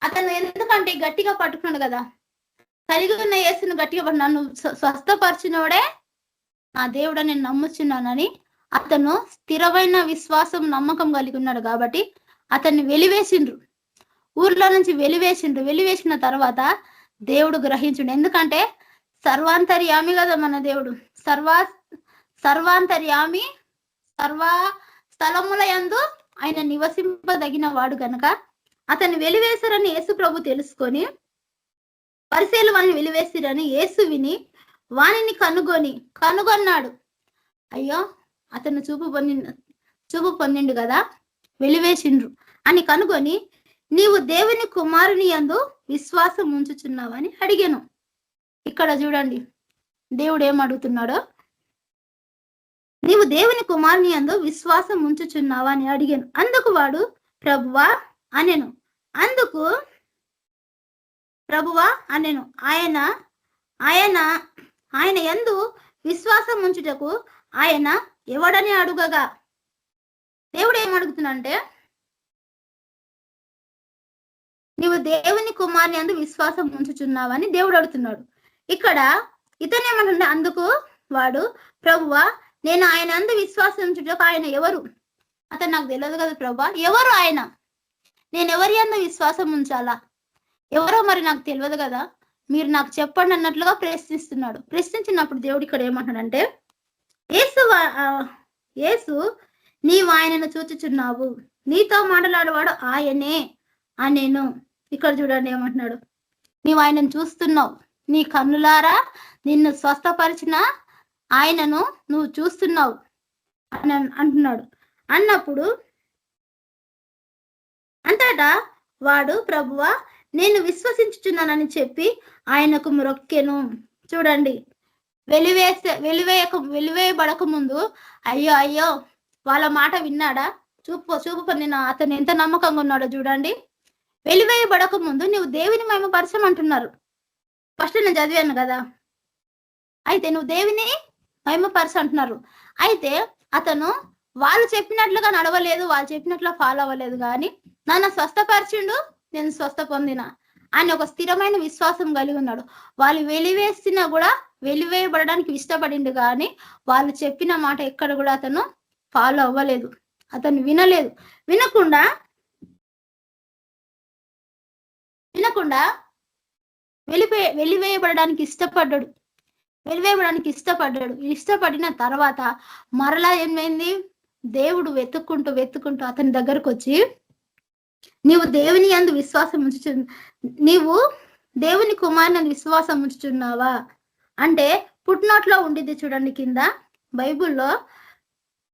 అతను ఎందుకంటే గట్టిగా పట్టుకున్నాడు కదా, కలిగి ఉన్న యేసును గట్టిగా పట్టు, నన్ను స్వస్థపరిచినోడే నా దేవుడు నేను నమ్ముచున్నానని అతను స్థిరమైన విశ్వాసం నమ్మకం కలిగి ఉన్నాడు కాబట్టి అతన్ని వెలివేసిండ్రు, ఊర్లో నుంచి వెలివేసిన తర్వాత దేవుడు గ్రహించుండు. ఎందుకంటే సర్వాంతర్యామి కదా మన దేవుడు, సర్వాంతర్యామి, సర్వ స్థలముల యందు ఆయన నివసింపదగిన వాడు గనక అతన్ని వెలివేశారని యేసు ప్రభు తెలుసుకొని పరిసయ్యులు వారిని వెలివేసిరని యేసు విని వానిని కనుగొన్నాడు. అయ్యో అతను చూపు పొందిండు కదా, వెలివేసిండ్రు అని కనుగొని నీవు దేవుని కుమారుని యందు విశ్వాసం ఉంచుచున్నావని అడిగాను. ఇక్కడ చూడండి, దేవుడు ఏం అడుగుతున్నాడో, నీవు దేవుని కుమారుని యందు విశ్వాసం ఉంచుచున్నావా అని అడిగాను. అందుకు వాడు ప్రభువా అనెను. అందుకు ప్రభువా అనెను. ఆయన ఆయన ఆయన యందు విశ్వాసం ఉంచుటకు ఆయన ఎవడని అడుగగా, దేవుడు ఏం అడుగుతున్నాడంటే, నీవు దేవుని కుమారుని యందు విశ్వాసం ఉంచుచున్నావని దేవుడు అడుగుతున్నాడు. ఇక్కడ ఇతను ఏమంటుండే, అందుకు వాడు ప్రభువా నేను ఆయన అందు విశ్వాసం ఉంచుటకు ఆయన ఎవరు? అతను నాకు తెలియదు కదా ప్రభువా, ఎవరు ఆయన? నేను ఎవరి అందు విశ్వాసం ఉంచాలా? ఎవరో మరి నాకు తెలియదు కదా, మీరు నాకు చెప్పండి అన్నట్లుగా ప్రశ్నిస్తున్నాడు. ప్రశ్నించినప్పుడు దేవుడు ఇక్కడ ఏమంటున్నాడంటే, యేసు నీవు ఆయనను చూచుచున్నావు, నీతో మాట్లాడేవాడు ఆయనే అనేను. ఇక్కడ చూడండి ఏమంటున్నాడు, నీవు ఆయనను చూస్తున్నావు, నీ కన్నులారా నిన్ను స్వస్థపరిచిన ఆయనను నువ్వు చూస్తున్నావు అని అంటున్నాడు. అన్నప్పుడు అంతటా వాడు ప్రభువా నేను చెప్పి ఆయనకు మ్రొక్కెను. చూడండి, వెలివేయబడక ముందు అయ్యో అయ్యో వాళ్ళ మాట విన్నాడా? చూపు నేను అతను ఎంత నమ్మకంగా ఉన్నాడో చూడండి. వెలివేయబడక ముందు నువ్వు దేవుని మహిమపరచమంటున్నారు. ఫస్ట్ నేను చదివాను కదా, అయితే నువ్వు దేవుని మహిమపరచ అంటున్నారు. అయితే అతను వాళ్ళు చెప్పినట్లుగా నడవలేదు, వాళ్ళు చెప్పినట్లు ఫాలో అవ్వలేదు, కానీ నన్ను స్వస్థపరిచిండు, నేను స్వస్థ పొందిన అని ఒక స్థిరమైన విశ్వాసం కలిగి ఉన్నాడు. వాళ్ళు వెలివేసినా కూడా వెలివేయబడడానికి ఇష్టపడిండు, కానీ వాళ్ళు చెప్పిన మాట ఎక్కడ కూడా అతను ఫాలో అవ్వలేదు, అతను వినలేదు. వినకుండా వెలివేయబడడానికి ఇష్టపడిన తర్వాత మరలా ఏమైంది, దేవుడు వెతుక్కుంటూ అతని దగ్గరకు వచ్చి, నీవు దేవుని యందు విశ్వాసం నీవు దేవుని కుమారుని విశ్వాసం ఉంచుచున్నావా అంటే పుట్నోట్లో ఉండిద్ది చూడండి, కింద బైబుల్లో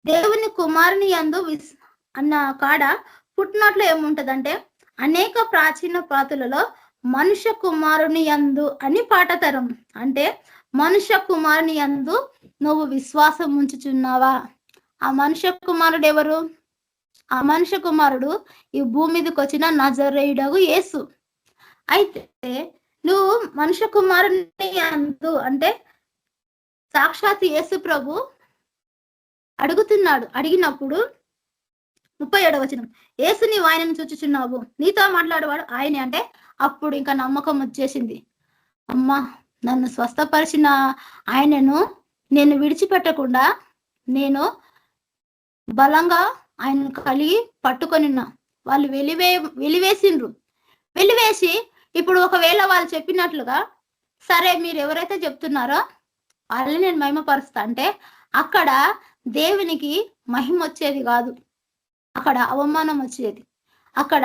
దేవుని కుమారుని యందు అన్న కాడ పుట్నోట్లో ఏముంటదంటే, అనేక ప్రాచీన పాతులలో మనుష్య కుమారుని యందు అని పాటతరం. అంటే మనుష్య కుమారుని యందు నువ్వు విశ్వాసం ఉంచుచున్నావా? ఆ మనుష్య కుమారుడు ఎవరు? ఆ మనుష్య కుమారుడు ఈ భూమి మీదకి వచ్చిన నజరేయుడగు యేసు. అయితే నువ్వు మనుష్య కుమారుని యందు అంటే సాక్షాత్ యేసు ప్రభు అడిగినప్పుడు 37వ వచనం, యేసు నీవు ఆయనను చూచుచున్నావు, నీతో మాట్లాడేవాడు ఆయనే అంటే అప్పుడు ఇంకా నమ్మకం వచ్చేసింది. అమ్మా, నన్ను స్వస్థపరిచిన ఆయనను నేను విడిచిపెట్టకుండా నేను బలంగా ఆయన కలిగి పట్టుకొనిన్నా. వాళ్ళు వెలివేసి ఇప్పుడు ఒకవేళ వాళ్ళు చెప్పినట్లుగా సరే మీరు ఎవరైతే చెప్తున్నారో వాళ్ళని నేను మహిమపరుస్తా అంటే అక్కడ దేవునికి మహిమ వచ్చేది కాదు, అక్కడ అవమానం వచ్చేది. అక్కడ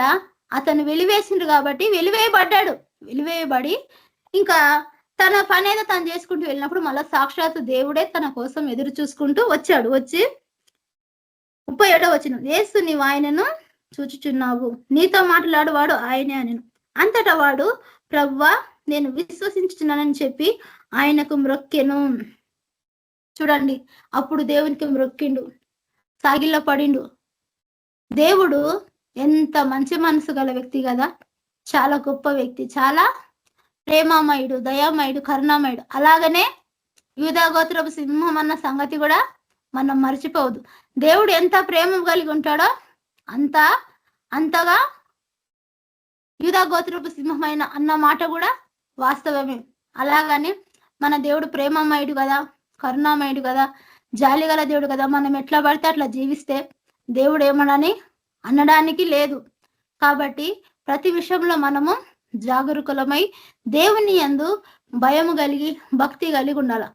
అతను వెలివేసిండు కాబట్టి వెలివేయబడి ఇంకా తన పని ఏదో తను చేసుకుంటూ వెళ్ళినప్పుడు మళ్ళా సాక్షాత్ దేవుడే తన కోసం ఎదురు చూసుకుంటూ వచ్చాడు. వచ్చి 37వ వచనం, యేసు నీవు ఆయనను చూచుచున్నావు, నీతో మాట్లాడువాడు ఆయనే అనెను. అంతటా వాడు ప్రభువా నేను విశ్వసించుచున్నానని చెప్పి ఆయనకు మ్రొక్కెను. చూడండి, అప్పుడు దేవునికి మ్రొక్కిండు, సాగిల్లో పడిండు. దేవుడు ఎంత మంచి మనసు గల వ్యక్తి కదా, చాలా గొప్ప వ్యక్తి, చాలా ప్రేమామయుడు, దయామయుడు, కరుణామయుడు. అలాగనే యూదా గోత్రపు సింహం అన్న సంగతి కూడా మనం మర్చిపోవద్దు. దేవుడు ఎంత ప్రేమ కలిగి ఉంటాడో అంతగా యూదా గోత్రపు సింహమైన అన్న మాట కూడా వాస్తవమే. అలాగని మన దేవుడు ప్రేమమయుడు కదా, కరుణామయుడు కదా, జాలి గల దేవుడు కదా, మనం ఎట్లా పడితే అట్లా జీవిస్తే దేవుడు ఏమనని అనడానికి లేదు. కాబట్టి ప్రతి విషయంలో మనము జాగరూకులమై దేవుని యందు భయము కలిగి భక్తి కలిగి ఉండాల.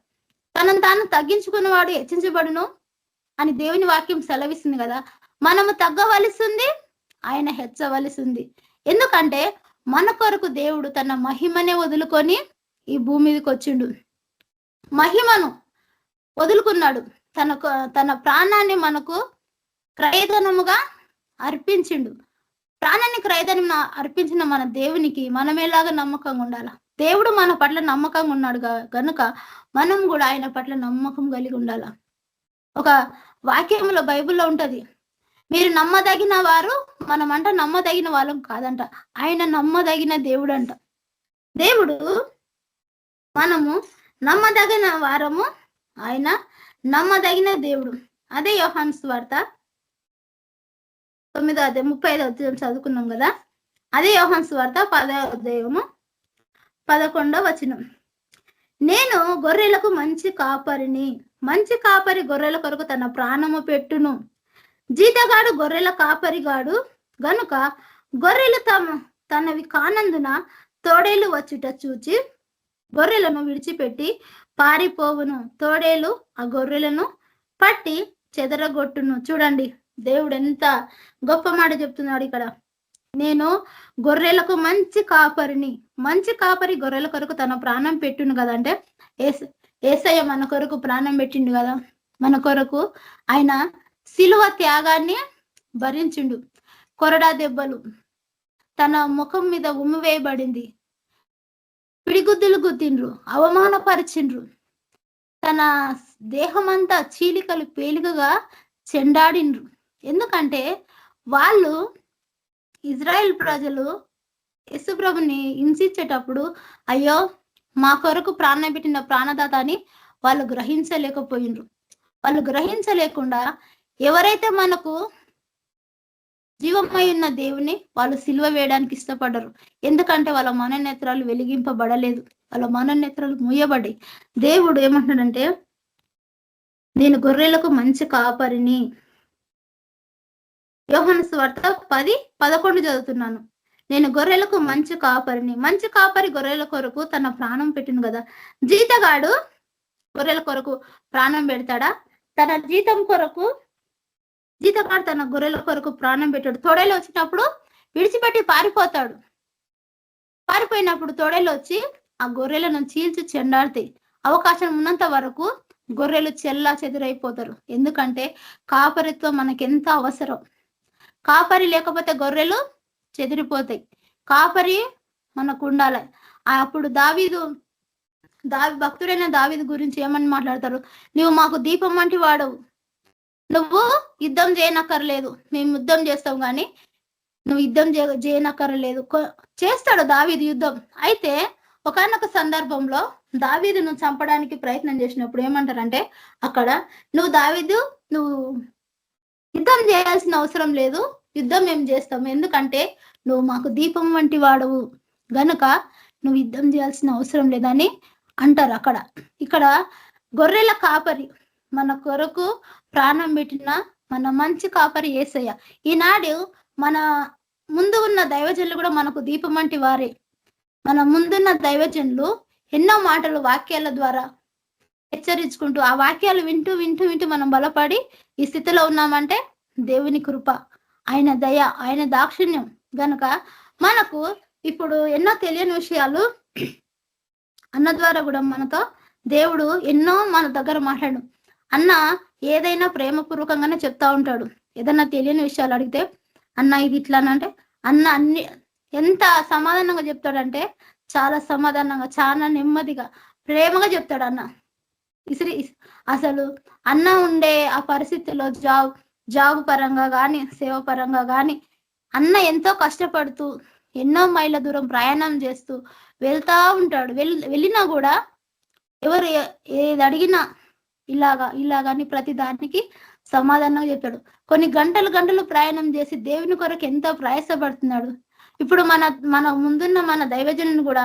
తనను తాను తగ్గించుకున్నవాడు హెచ్చించబడును అని దేవుని వాక్యం సెలవిస్తుంది కదా. మనము తగ్గవలసింది, ఆయన హెచ్చవలసింది. ఎందుకంటే మన కొరకు దేవుడు తన మహిమనే వదులుకొని ఈ భూమి మీదకి వచ్చిండు. మహిమను వదులుకున్నాడు, తన ప్రాణాన్ని మనకు క్రయధనముగా అర్పించిండు. ప్రాణాన్ని క్రయధనం అర్పించిన మన దేవునికి మనం ఎలాగా నమ్మకంగా ఉండాలా? దేవుడు మన పట్ల నమ్మకంగా ఉన్నాడు గనుక మనం కూడా ఆయన పట్ల నమ్మకం కలిగి ఉండాల. ఒక వాక్యంలో బైబిల్లో ఉంటది, మీరు నమ్మదగిన వారు, మనమంట నమ్మదగిన వాళ్ళం కాదంట. ఆయన నమ్మదగిన దేవుడు అంట. దేవుడు మనము నమ్మదగిన వారము, ఆయన నమ్మదగిన దేవుడు. అదే యోహాను సువార్త 9వ అధ్యాయం 35వ అధ్యాయం చదువుకున్నాం కదా. అదే యోహాను సువార్త 10వ అధ్యాయము 11వ వచనం. నేను గొర్రెలకు మంచి కాపరిని, మంచి కాపరి గొర్రెల కొరకు తన ప్రాణము పెట్టును. జీతగాడు గొర్రెల కాపరిగాడు గనుక గొర్రెలు తనవి కానందున తోడేలు వచ్చుట చూచి గొర్రెలను విడిచిపెట్టి పారిపోవును. తోడేలు ఆ గొర్రెలను పట్టి చెదరగొట్టును. చూడండి దేవుడు ఎంత గొప్ప మాట చెప్తున్నాడు ఇక్కడ. నేను గొర్రెలకు మంచి కాపరిని, మంచి కాపరి గొర్రెల కొరకు తన ప్రాణం పెట్టును కదా. అంటే యేసయ్య మన కొరకు ప్రాణం పెట్టిండు కదా. మన కొరకు ఆయన సిలువ త్యాగాన్ని భరించిండు. కొరడా దెబ్బలు, తన ముఖం మీద ఉమ్మివేయబడింది, పిడిగుద్దులు గుద్దిండ్రు, అవమానపరిచిండ్రు, తన దేహమంతా చీలికలు పేలికగా చెండాడిండ్రు. ఎందుకంటే వాళ్ళు ఇజ్రాయెల్ ప్రజలు యేసుప్రభుని హింసించేటప్పుడు అయ్యో మా కొరకు ప్రాణం పెట్టిన ప్రాణదాత అని వాళ్ళు గ్రహించలేకపోయిండ్రు. వాళ్ళు గ్రహించలేకుండా ఎవరైతే మనకు జీవమై ఉన్న దేవుని వాళ్ళు సిలువ వేయడానికి ఇష్టపడరు. ఎందుకంటే వాళ్ళ మనోనేత్రాలు వెలిగింపబడలేదు, వాళ్ళ మనోనేత్రాలు మూయబడ్డాయి. దేవుడు ఏమంటున్నాడంటే నేను గొర్రెలకు మంచి కాపరిని. యోహాను సువార్త 10:11 చదువుతున్నాను. నేను గొర్రెలకు మంచి కాపరిని. మంచి కాపరి గొర్రెల కొరకు తన ప్రాణం పెట్టిను కదా. జీతగాడు గొర్రెల కొరకు ప్రాణం పెడతాడా? తన జీతం కొరకు జీతగాడు తన గొర్రెల కొరకు ప్రాణం పెట్టాడు. తోడేలు వచ్చినప్పుడు విడిచిపెట్టి పారిపోతాడు. పారిపోయినప్పుడు తోడేలు వచ్చి ఆ గొర్రెలను చీల్చి చెండాడుతాయి. అవకాశం ఉన్నంత వరకు గొర్రెలు చెల్లా చెదురైపోతారు. ఎందుకంటే కాపరిత్వం మనకెంత అవసరం. కాపరి లేకపోతే గొర్రెలు చెదిరిపోతాయి. కాపరి మనకు ఉండాలి. అప్పుడు భక్తుడైన దావీదు గురించి ఏమని మాట్లాడతారు? నువ్వు మాకు దీపం వంటి వాడవు, నువ్వు యుద్ధం చేయనక్కర్లేదు, మేము యుద్ధం చేస్తాం కానీ నువ్వు యుద్ధం చేయనక్కర్లేదు. చేస్తాడు దావీదు యుద్ధం. అయితే ఒకానొక సందర్భంలో దావీదును చంపడానికి ప్రయత్నం చేసినప్పుడు ఏమంటారంటే అక్కడ నువ్వు యుద్ధం చేయాల్సిన అవసరం లేదు, యుద్ధం మేము చేస్తాం, ఎందుకంటే నువ్వు మాకు దీపం వంటి వాడవు గనుక నువ్వు యుద్ధం చేయాల్సిన అవసరం లేదని అంటారు అక్కడ. ఇక్కడ గొర్రెల కాపరి మన కొరకు ప్రాణం పెట్టిన మన మంచి కాపరి యేసయ్య. ఈనాడు మన ముందు ఉన్న దైవజనులు కూడా మనకు దీపం వంటి వారే. మన ముందున్న దైవజనులు ఎన్నో మాటలు వాక్యాల ద్వారా హెచ్చరించుకుంటూ ఆ వాక్యాలు వింటూ వింటూ వింటూ మనం బలపడి ఈ స్థితిలో ఉన్నామంటే దేవుని కృప, ఆయన దయ, ఆయన దాక్షిణ్యం గనుక మనకు ఇప్పుడు ఎన్నో తెలియని విషయాలు అన్న ద్వారా కూడా మనతో దేవుడు ఎన్నో మన దగ్గర మాట్లాడు. అన్న ఏదైనా ప్రేమపూర్వకంగానే చెప్తా ఉంటాడు. ఏదన్నా తెలియని విషయాలు అడిగితే అన్న ఇది ఇట్లా అంటే అన్న అన్ని ఎంత సమాధానంగా చెప్తాడంటే చాలా సమాధానంగా, చాలా నెమ్మదిగా, ప్రేమగా చెప్తాడు అన్న. అసలు అన్న ఉండే ఆ పరిస్థితుల్లో జాబ్ పరంగా కానీ సేవ పరంగా కానీ అన్న ఎంతో కష్టపడుతూ ఎన్నో మైళ్ళ దూరం ప్రయాణం చేస్తూ వెళ్తా ఉంటాడు. వెళ్ళినా కూడా ఎవరు ఏది అడిగినా ఇలాగని ప్రతి దానికి సమాధానంగా చెప్తాడు. కొన్ని గంటలు ప్రయాణం చేసి దేవుని కొరకు ఎంతో ప్రయాసపడుతున్నాడు. ఇప్పుడు మన ముందున్న మన దైవజనుని కూడా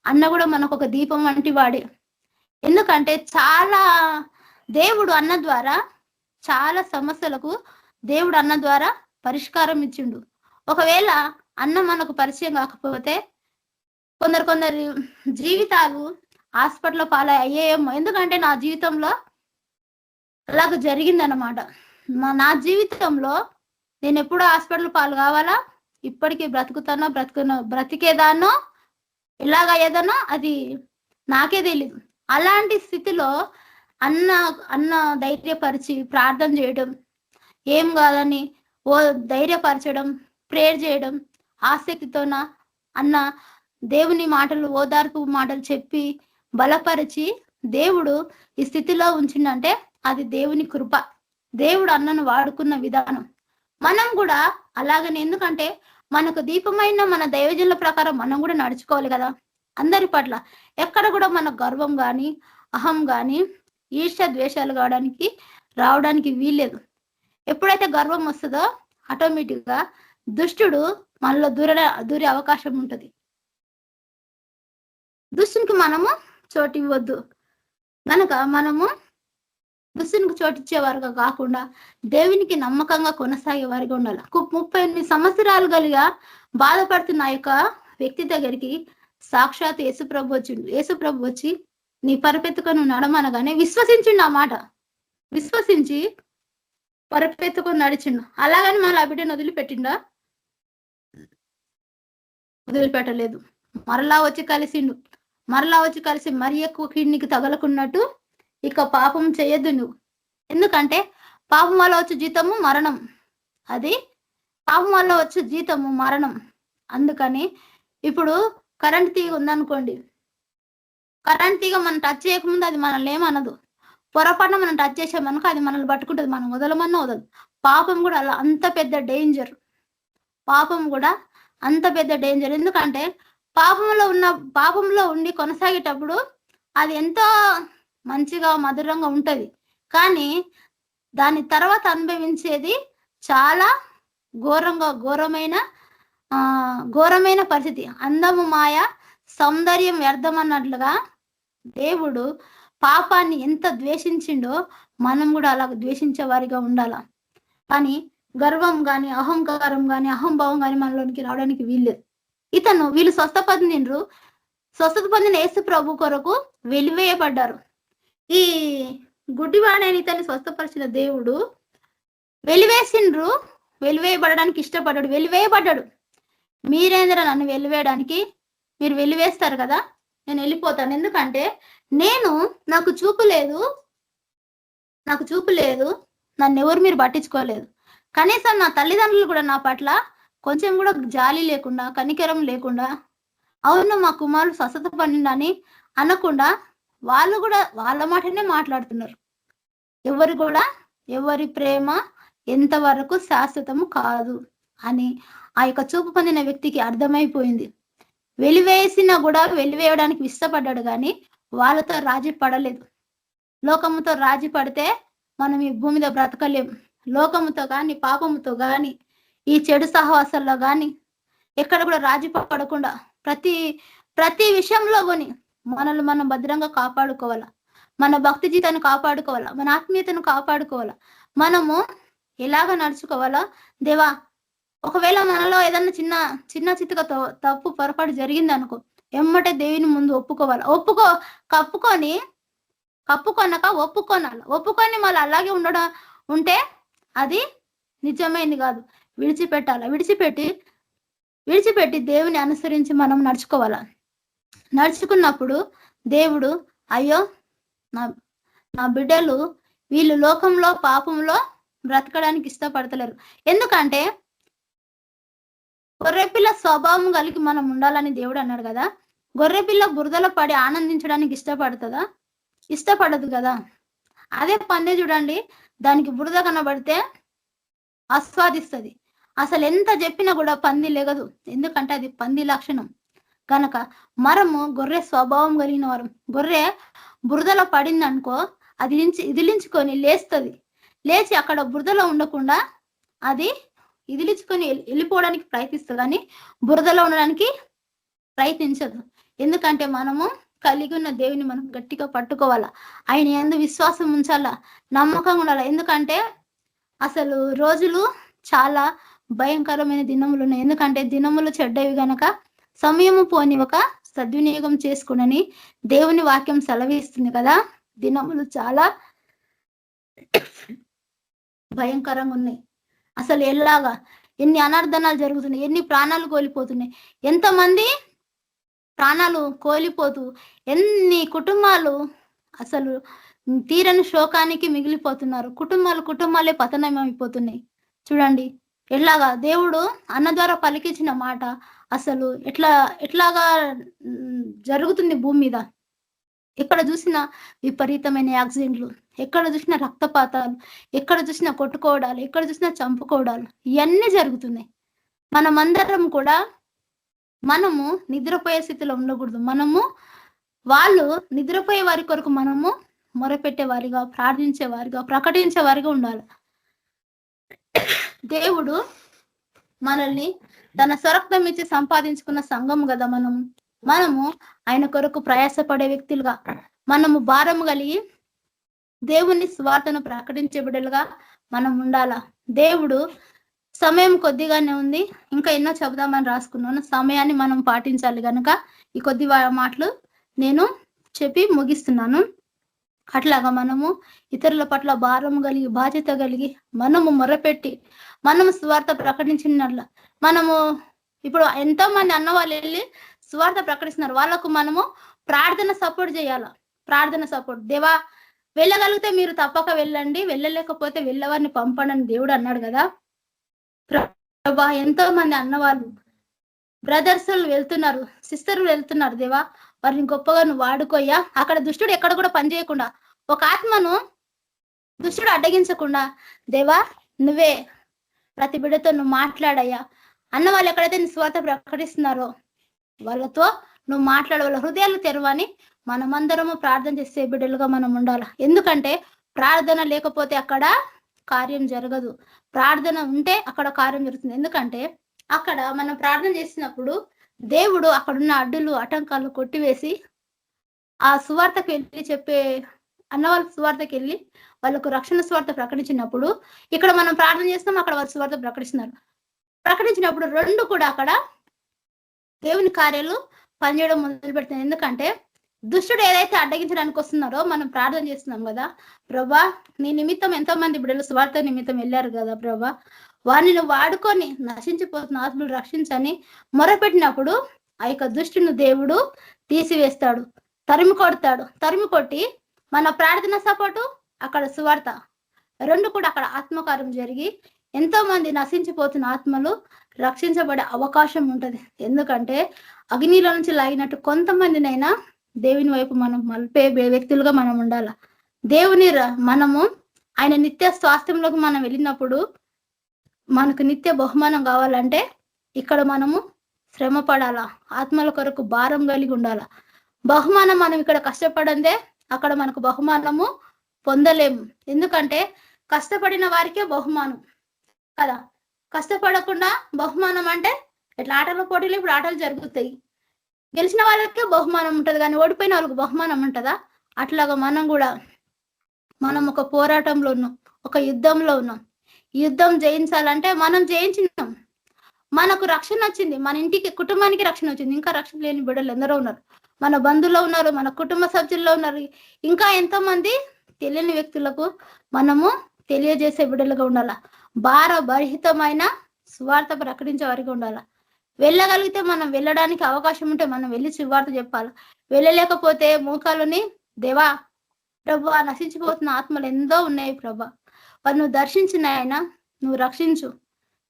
అన్న కూడా మనకు ఒక దీపం వంటి వాడే. ఎందుకంటే దేవుడు అన్న ద్వారా చాలా సమస్యలకు దేవుడు అన్న ద్వారా పరిష్కారం ఇచ్చిండు. ఒకవేళ అన్న మనకు పరిచయం కాకపోతే కొందరు జీవితాలు హాస్పిటల్ పాలయ్యేమో. ఎందుకంటే నా జీవితంలో అలాగ జరిగిందనమాట. నా జీవితంలో నేను ఎప్పుడు హాస్పిటల్ పాలు కావాలా, ఇప్పటికీ బ్రతికేదానో ఎలాగయ్యేదానో అది నాకే తెలీదు. అలాంటి స్థితిలో అన్న ధైర్యపరిచి ప్రార్థన చేయడం, ఏం కాదని ధైర్యపరచడం, ప్రేయర్ చేయడం, ఆసక్తితోన అన్న దేవుని మాటలు, ఓదార్పు మాటలు చెప్పి బలపరిచి దేవుడు ఈ స్థితిలో ఉంచిందంటే అది దేవుని కృప. దేవుడు అన్నను వాడుకున్న విధానం. మనం కూడా అలాగనే, ఎందుకంటే మనకు దీపమైన మన దైవజనుల ప్రకారం మనం కూడా నడుచుకోవాలి కదా అందరి పట్ల. ఎక్కడ కూడా మన గర్వం గాని, అహం గాని, ఈర్ష్య ద్వేషాలు రావడానికి వీల్లేదు. ఎప్పుడైతే గర్వం వస్తుందో ఆటోమేటిక్ గా దుష్టుడు మనలో దూరే అవకాశం ఉంటది. దుష్టునికి మనము చోటు ఇవ్వద్దు. కనుక మనము దుష్టునికి చోటిచ్చేవారుగా కాకుండా దేవునికి నమ్మకంగా కొనసాగే వారిగా ఉండాలి. 38 సంవత్సరాలు కలిగా బాధపడుతున్న ఆ యొక్క వ్యక్తి దగ్గరికి సాక్షాత్ యేసుప్రభు వచ్చి నీ పరపెత్తుకొని నడమనగానే విశ్వసించిండు. ఆ మాట విశ్వసించి పరపెత్తుకొని నడిచిండు. అలాగని మళ్ళీ ఆ బిడ్డను వదిలిపెట్టలేదు. మరలా వచ్చి కలిసి మరి ఎక్కువ కిడ్నీకి తగలకున్నట్టు ఇక పాపం చేయొద్దు నువ్వు. ఎందుకంటే పాపం వల్ల వచ్చే జీతము మరణం. పాపం వల్ల వచ్చే జీతము మరణం. అందుకని ఇప్పుడు కరెంట్ తీగ ఉందనుకోండి, కరెంట్ తీగ మనం టచ్ చేయకముందు అది మనల్ని ఏమనదు. పొరపాటున మనం టచ్ చేసామనుకో అది మనల్ని పట్టుకుంటుంది, మనం వదలమన్నా వదలదు. పాపం కూడా అలా అంత పెద్ద డేంజర్. ఎందుకంటే పాపంలో ఉండి కొనసాగేటప్పుడు అది ఎంతో మంచిగా మధురంగా ఉంటది, కానీ దాని తర్వాత అనుభవించేది చాలా ఘోరమైన పరిస్థితి. అందము మాయ, సౌందర్యం వ్యర్థం అన్నట్లుగా దేవుడు పాపాన్ని ఎంత ద్వేషించిండో మనం కూడా అలా ద్వేషించే వారిగా ఉండాల. కానీ గర్వం గాని, అహంకారం గాని, అహంభావం గాని మనలోనికి రావడానికి వీల్లేదు. వీళ్ళు స్వస్థత పొందిన యేసు ప్రభు కొరకు వెలివేయబడ్డారు. ఈ గుడ్డివాడని ఇతన్ని స్వస్థపరిచిన దేవుడు వెలివేయబడడానికి వెలివేయబడ్డాడు. మీరేంద్ర నన్ను వెలివేయడానికి? మీరు వెలివేస్తారు కదా, నేను వెళ్ళిపోతాను. ఎందుకంటే నాకు చూపు లేదు, నన్ను ఎవరు మీరు పట్టించుకోలేదు. కనీసం నా తల్లిదండ్రులు కూడా నా పట్ల కొంచెం కూడా జాలి లేకుండా, కనికరం లేకుండా, అవును మా కుమారుడు స్వస్థత పొందిండని అనకుండా వాళ్ళు కూడా వాళ్ళ మాటనే మాట్లాడుతున్నారు. ఎవరి ప్రేమ ఎంతవరకు శాశ్వతము కాదు అని ఆ యొక్క చూపు పొందిన వ్యక్తికి అర్థమైపోయింది. వెలివేసినా కూడా వెలివేయడానికి ఇష్టపడ్డాడు, కానీ వాళ్ళతో రాజీ పడలేదు. లోకముతో రాజీ పడితే మనం ఈ భూమి మీద బ్రతకలేం. లోకముతో గాని, పాపముతో గాని, ఈ చెడు సహవాసాల్లో గాని ఎక్కడ కూడా రాజీ పడకుండా ప్రతి విషయంలో కొని మనల్ని మనం భద్రంగా కాపాడుకోవాలా. మన భక్తి జీవితాన్ని కాపాడుకోవాలా, మన ఆత్మీయతను కాపాడుకోవాలా. మనము ఎలాగ నడుచుకోవాలా? దేవా, ఒకవేళ మనలో ఏదన్నా చిన్న చిత్తగా తప్పు పొరపాటు జరిగింది అనుకో, ఎమ్మటే దేవుని ముందు ఒప్పుకోవాలి. ఒప్పుకొని మళ్ళీ అలాగే ఉంటే అది నిజమైంది కాదు. విడిచిపెట్టి దేవుని అనుసరించి మనం నడుచుకోవాలా. నడుచుకున్నప్పుడు దేవుడు, అయ్యో నా బిడ్డలు వీళ్ళు లోకంలో పాపంలో బ్రతకడానికి ఇష్టపడతలేరు. ఎందుకంటే గొర్రెపిల్ల స్వభావం కలిగి మనం ఉండాలని దేవుడు అన్నాడు కదా. గొర్రెపిల్ల బురదలో పడి ఆనందించడానికి ఇష్టపడదు కదా. అదే పందే చూడండి, దానికి బురద కనబడితే ఆస్వాదిస్తుంది. అసలు ఎంత చెప్పినా కూడా పంది లెగదు, ఎందుకంటే అది పంది లక్షణం. కనుక మనము గొర్రె స్వభావం కలిగిన వారు. గొర్రె బురదలో పడింది అనుకో, అది ఇదిలించుకొని లేచి అక్కడ బురదలో ఉండకుండా అది ఇదిలించుకొని వెళ్ళిపోవడానికి ప్రయత్నిస్తుంది, కానీ బురదలో ఉండడానికి ప్రయత్నించదు. ఎందుకంటే మనము కలిగి ఉన్న దేవుని మనం గట్టిగా పట్టుకోవాలా, ఆయన యందు విశ్వాసం ఉంచాలా, నమ్మకంగా ఉండాలా. ఎందుకంటే అసలు రోజులు చాలా భయంకరమైన దినములు ఉన్నాయి. ఎందుకంటే దినములు చెడ్డవి గనక సమయము పోనివ్వక సద్వినియోగం చేసుకునని దేవుని వాక్యం సెలవిస్తుంది కదా. దినములు చాలా భయంకరంగా ఉన్నాయి. అసలు ఎన్ని అనర్థనాలు జరుగుతున్నాయి, ఎన్ని ప్రాణాలు కోల్పోతున్నాయి, ఎంతమంది ప్రాణాలు కోల్పోతూ ఎన్ని కుటుంబాలు అసలు తీరని శోకానికి మిగిలిపోతున్నారు. కుటుంబాలే పతనం అయిపోతున్నాయి. చూడండి, దేవుడు అన్న ద్వారా పలికించిన మాట అసలు ఎట్లాగా జరుగుతుంది భూమి మీద. ఎక్కడ చూసినా విపరీతమైన యాక్సిడెంట్లు, ఎక్కడ చూసినా రక్తపాతాలు, ఎక్కడ చూసినా కొట్టుకోవడాలు, ఎక్కడ చూసినా చంపుకోవడాలు, ఇవన్నీ జరుగుతున్నాయి. మనమందరం కూడా మనము నిద్రపోయే స్థితిలో ఉండకూడదు. వాళ్ళు నిద్రపోయే వారి కొరకు మనము మొరపెట్టే వారిగా, ప్రార్థించే వారిగా, ప్రకటించే వారిగా ఉండాలి. దేవుడు మనల్ని తన స్వరక్తం ఇచ్చి సంపాదించుకున్న సంఘం కదా. మనము ఆయన కొరకు ప్రయాసపడే వ్యక్తులుగా, మనము భారం కలిగి దేవుని స్వార్థను ప్రకటించే బిడ్డలుగా మనం ఉండాలా. దేవుడు సమయం కొద్దిగానే ఉంది, ఇంకా ఎన్నో చెబుదామని రాసుకున్నాను. సమయాన్ని మనం పాటించాలి కనుక ఈ కొద్ది మాటలు నేను చెప్పి ముగిస్తున్నాను. అట్లాగా మనము ఇతరుల పట్ల భారం కలిగి, బాధ్యత కలిగి, మనము మొరపెట్టి, మనము స్వార్థ ప్రకటించినట్ల మనము ఇప్పుడు ఎంతో మంది అన్న వాళ్ళు వెళ్ళి స్వార్థ ప్రకటిస్తున్నారు. వాళ్ళకు మనము ప్రార్థన సపోర్ట్ చేయాల. ప్రార్థన సపోర్ట్, దేవా వెళ్ళగలిగితే మీరు తప్పక వెళ్ళండి, వెళ్ళలేకపోతే వెళ్ళవారిని పంపండి అని దేవుడు అన్నాడు కదా. ప్రభా ఎంతో మంది అన్నవాళ్ళు, బ్రదర్స్ వెళ్తున్నారు, సిస్టర్లు వెళ్తున్నారు. దేవా వారిని గొప్పగా నువ్వు వాడుకోయ్యా. అక్కడ దుష్టుడు ఎక్కడ కూడా పనిచేయకుండా, ఒక ఆత్మను దుష్టుడు అడ్డగించకుండా, దేవా నువ్వే ప్రతి బిడ్డతో నువ్వు మాట్లాడయ్యా. అన్న వాళ్ళు ఎక్కడైతే నీ స్వార్థ ప్రకటిస్తున్నారో వాళ్ళతో నువ్వు మాట్లాడ, వాళ్ళ హృదయాలు తెరవని మనమందరము ప్రార్థన చేసే బిడ్డలుగా మనం ఉండాలి. ఎందుకంటే ప్రార్థన లేకపోతే అక్కడ కార్యం జరగదు, ప్రార్థన ఉంటే అక్కడ కార్యం జరుగుతుంది. ఎందుకంటే అక్కడ మనం ప్రార్థన చేసినప్పుడు దేవుడు అక్కడున్న అడ్డులు ఆటంకాలు కొట్టివేసి ఆ సువార్తకు వెళ్ళి చెప్పే అన్న వాళ్ళ సువార్తకి వెళ్ళి వాళ్ళకు రక్షణ సువార్త ప్రకటించినప్పుడు, ఇక్కడ మనం ప్రార్థన చేస్తున్నాం, అక్కడ వాళ్ళ సువార్త ప్రకటించినప్పుడు రెండు కూడా అక్కడ దేవుని కార్యాలు పనిచేయడం మొదలు పెడుతుంది. ఎందుకంటే దుష్టుడు ఏదైతే అడ్డగించడానికి వస్తున్నారో మనం ప్రార్థన చేస్తున్నాం కదా, ప్రభా నీ నిమిత్తం ఎంతో మంది బిడ్డలు సువార్త నిమిత్తం వెళ్ళారు కదా ప్రభా, వారిని నువ్వు వాడుకొని నశించిపోతున్న ఆత్మలు రక్షించని మొరపెట్టినప్పుడు ఆ యొక్క దుష్టుని దేవుడు తీసివేస్తాడు, తరిమి కొట్టి మన ప్రార్థన సపోర్టు, అక్కడ సువార్త రెండు కూడా అక్కడ ఆత్మకార్యం జరిగి ఎంతో మంది నశించిపోతున్న ఆత్మలు రక్షించబడే అవకాశం ఉంటది. ఎందుకంటే అగ్నిలో నుంచి లాగినట్టు కొంతమందినైనా దేవుని వైపు మనం మలిపే వ్యక్తులుగా మనం ఉండాల. మనము ఆయన నిత్య స్వాస్థ్యంలోకి మనం వెళ్ళినప్పుడు మనకు నిత్య బహుమానం కావాలంటే ఇక్కడ మనము శ్రమ పడాలా, ఆత్మల కొరకు భారం కలిగి ఉండాలా. బహుమానం మనం ఇక్కడ కష్టపడందే అక్కడ మనకు బహుమానము పొందలేము. ఎందుకంటే కష్టపడిన వారికే బహుమానం కదా. కష్టపడకుండా బహుమానం అంటే ఇట్లా ఆటల పోటీలు, ఇప్పుడు ఆటలు జరుగుతాయి, గెలిచిన వాళ్ళకే బహుమానం ఉంటది కానీ ఓడిపోయిన వాళ్ళకి బహుమానం ఉంటుందా? అట్లాగా మనం ఒక పోరాటంలో ఉన్నాం, ఒక యుద్ధంలో ఉన్నాం. యుద్ధం జయించాలంటే మనం జయించినాం, మనకు రక్షణ వచ్చింది, మన ఇంటికి కుటుంబానికి రక్షణ వచ్చింది. ఇంకా రక్షణ లేని బిడ్డలు ఎందరో ఉన్నారు, మన బంధువుల్లో ఉన్నారు, మన కుటుంబ సభ్యుల్లో ఉన్నారు, ఇంకా ఎంతో మంది తెలియని వ్యక్తులకు మనము తెలియజేసే బిడ్డలుగా ఉండాలా. భారభరితమైన సువార్త ప్రకటించే వారికి ఉండాలా. వెళ్ళగలిగితే మనం వెళ్ళడానికి అవకాశం ఉంటే మనం వెళ్ళి సువార్త చెప్పాలి. వెళ్ళలేకపోతే మోకాలుని, దేవా ప్రభా నశించిపోతున్న ఆత్మలు ఎంతో ఉన్నాయి ప్రభా, వారు నువ్వు దర్శించిన ఆయన, నువ్వు రక్షించు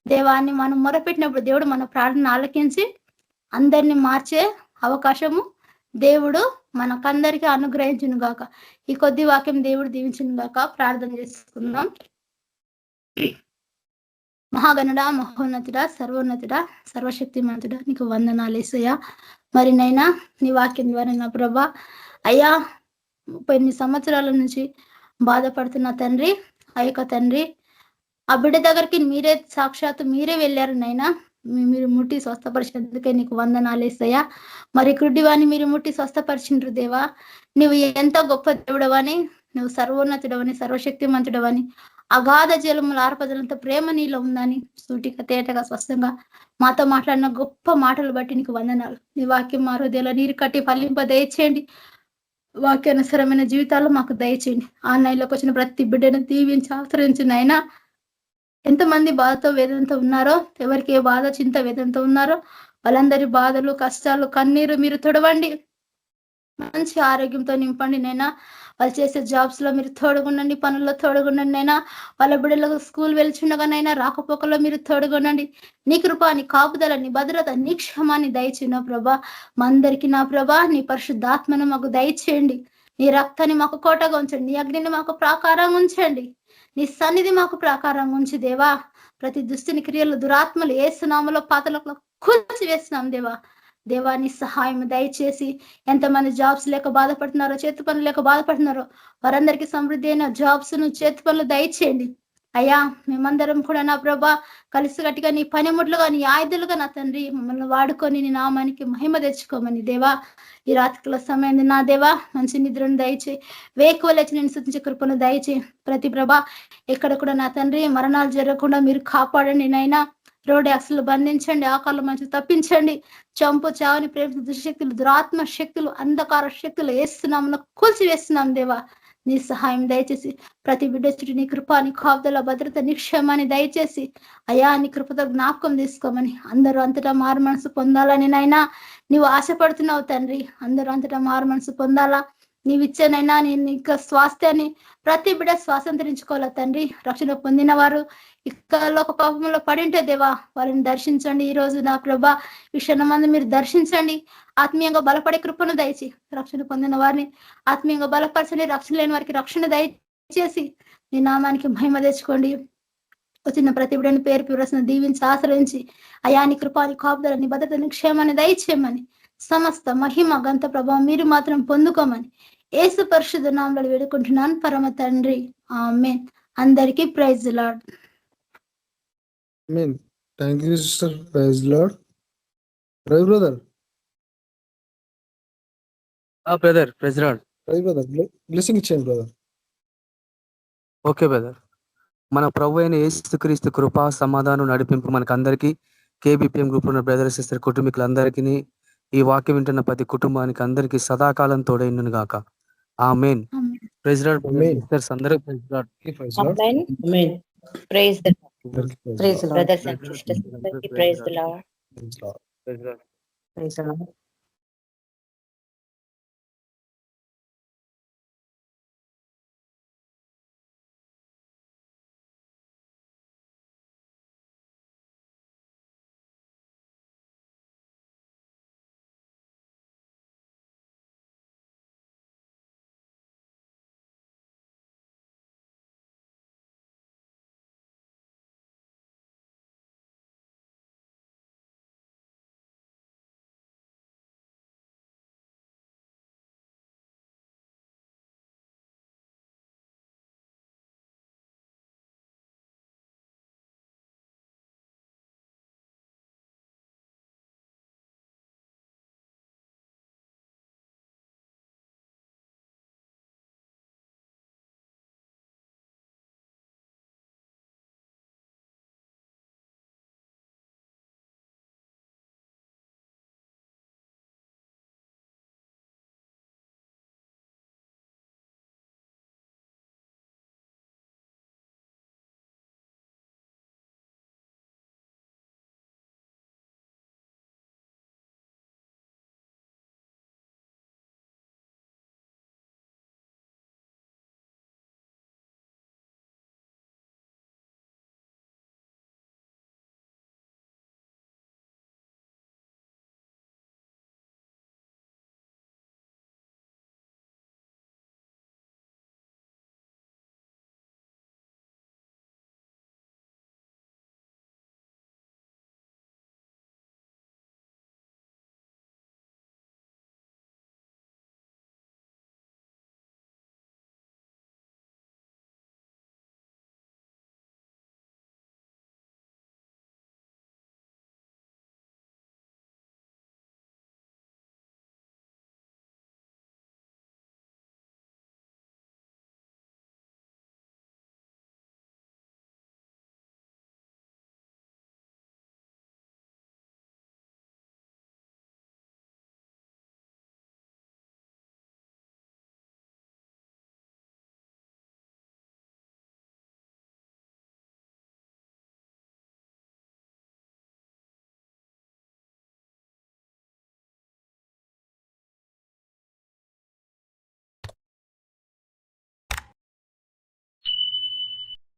దేవాన్ని మనం మొరపెట్టినప్పుడు దేవుడు మన ప్రార్థన ఆలకించి అందరినీ మార్చే అవకాశము దేవుడు మనకందరికీ అనుగ్రహించును గాక. ఈ కొద్ది వాక్యం దేవుడు దీవించును గాక. ప్రార్థన చేసుకుందాం. మహాగణుడా, మహోన్నతుడా, సర్వోన్నతుడా, సర్వశక్తిమంతుడా, నీకు వందనాలు యేసయ్యా. మరి నైనా నీ వాక్యం ద్వారా నా ప్రభా అయ్యా 30 సంవత్సరాల నుంచి బాధపడుతున్న తండ్రి, ఆ యొక్క తండ్రి ఆ బిడ్డ దగ్గరికి మీరే వెళ్ళారు నైనా, మీరు ముట్టి స్వస్థపరిచినందుకే నీకు వందనాలు యేసయ్యా. మరి కృడ్డివాణి మీరు ముట్టి స్వస్థపరిచిండ్రు దేవా. నువ్వు ఎంతో గొప్ప దేవుడవని, నువ్వు సర్వోన్నతుడవని, సర్వశక్తిమంతుడవని, అగాధ జలములు ఆర్పదలంత ప్రేమ నీలో ఉందని సూటిగా తేటగా స్పష్టంగా మాతో మాట్లాడిన గొప్ప మాటలు బట్టి నీకు వందనాలు. నీ వాక్యం మా హృదయాల నీరు కట్టి ఫలింప దయచేయండి. వాక్యానుసరమైన జీవితాలు మాకు దయచేయండి. ఆన్లైన్లోకి వచ్చిన ప్రతి బిడ్డను దీవించి ఆశ్రయించిన అయినా ఎంతమంది బాధతో వేదనతో ఉన్నారో, ఎవరికి ఏ బాధ చింత వేదనతో ఉన్నారో వాళ్ళందరి బాధలు, కష్టాలు, కన్నీరు మీరు తొడవండి. మంచి ఆరోగ్యంతో నింపండి నైనా. వాళ్ళు చేసే జాబ్స్ లో మీరు తోడుగుండండి, పనుల్లో తోడుగుండండి అయినా, వాళ్ళ బిడ్డలకు స్కూల్ వెళ్చుండగానైనా రాకపోకల్లో మీరు తోడుగుండండి. నీ కృప, నీ కాపుదల, నీ భద్రత, నీ క్షమాన్ని దయచేయను ప్రభా. మా అందరికీ నా ప్రభా నీ పరిశుద్ధాత్మను మాకు దయచేయండి. నీ రక్తాన్ని మాకు కోటగా ఉంచండి, నీ అగ్నిని మాకు ప్రాకారంగా ఉంచండి, నీ సన్నిధి మాకు ప్రాకారంగా ఉంచి దేవా. ప్రతి దుస్తుని క్రియలు దురాత్మలు ఏసునామలో పాతలకు కూల్చి వేస్తున్నాం దేవా. దేవాన్ని సహాయం దయచేసి ఎంతమంది జాబ్స్ లేక బాధపడుతున్నారో, చేతి పనులు లేక బాధపడుతున్నారో వారందరికీ సమృద్ధి అయిన జాబ్స్ ను, చేతి పనులు దయచేయండి అయ్యా. మేమందరం కూడా నా ప్రభా కలిసిగట్టిగా నీ పనిముట్లుగా, నీ ఆయుధులుగా నా తండ్రి మమ్మల్ని వాడుకొని నీ నామానికి మహిమ తెచ్చుకోమని దేవా. ఈ రాత్రికల సమయం నా దేవా మంచి నిద్రను దయచేయి, వేకువ లేచి నేను స్తుతించే కృపను దయచేయి. ప్రతి ప్రభా ఎక్కడ కూడా నా తండ్రి మరణాలు జరగకుండా మీరు కాపాడండి నైనా. రోడ్ యాక్సిలు బంధించండి, ఆకాలు మంచి తప్పించండి. చంపు చావని ప్రేమ దుశక్తులు, దురాత్మ శక్తులు, అంధకార శక్తులు వేస్తున్నాము, కూల్చి వేస్తున్నాం దేవా. నీ సహాయం దయచేసి ప్రతి బిడ్డ చుట్టూ నీ కృప, నీ కాపుదల, భద్రత, నిక్షేమాన్ని దయచేసి అయా నీ కృపతో జ్ఞాపకం తీసుకోమని. అందరూ అంతటా మారు మనసు పొందాలని నైనా నీవు ఆశపడుతున్నావు తండ్రి. అందరూ అంతటా మారు మనసు పొందాలా, నీవిచ్చానైనా నేను ఇంకా స్వాస్థ్యాన్ని ప్రతి బిడ్డ స్వాతంత్రించుకోవాలా తండ్రి. రక్షణ పొందిన వారు ఇక్కడ ఒక పాపంలో పడింటే దేవా వారిని దర్శించండి. ఈ రోజు నా ప్రభా ఈ క్షణమందు మీరు దర్శించండి, ఆత్మీయంగా బలపడే కృపను దయచి రక్షణ పొందిన వారిని ఆత్మీయంగా బలపరచండి. రక్షణ లేని వారికి రక్షణ దయచేసి నీ నామానికి మహిమ తెచ్చుకోండి. వచ్చిన ప్రతి బిడ్డని పేరు పివరసిన దీవించి ఆశ్రయించి అయాని కృపాని కాపుదలని భద్రతని క్షేమాన్ని దయచేయమని, సమస్త మహిమ గంత ప్రభావం మీరు మాత్రం పొందుకోమని యేసు పరిశుద్ధ నామములో వేడుకుంటున్నాను పరమ తండ్రి, ఆమేన్. అందరికీ ప్రైజ్ ది లార్డ్. ఆమేన్. Thank you sister. Praise Lord. Ravi brother, brother president. Ravi brother blessing ఇచ్చేయండి బ్రదర్. Okay brother. మన ప్రభు అయిన యేసుక్రీస్తు కృప, సమాధానం, నడిపింపు మనకందరికీ, కేబిపిఎం గ్రూప్ ఉన్న బ్రదర్ సిస్టర్ కుటుంబీకులందరికీ, ఈ వాక్యం వింటున్న ప్రతి కుటుంబానికి అందరికీ సదాకాలం తోడైండును గాక. ఆమేన్. ప్రెసిడెంట్ సిస్టర్స్ అందరూ president. Praise Lord. Amen. Praise the Lord. Praise Praise the Lord. brothers and sisters. Praise the Lord. Praise lord. President. Praise the Lord.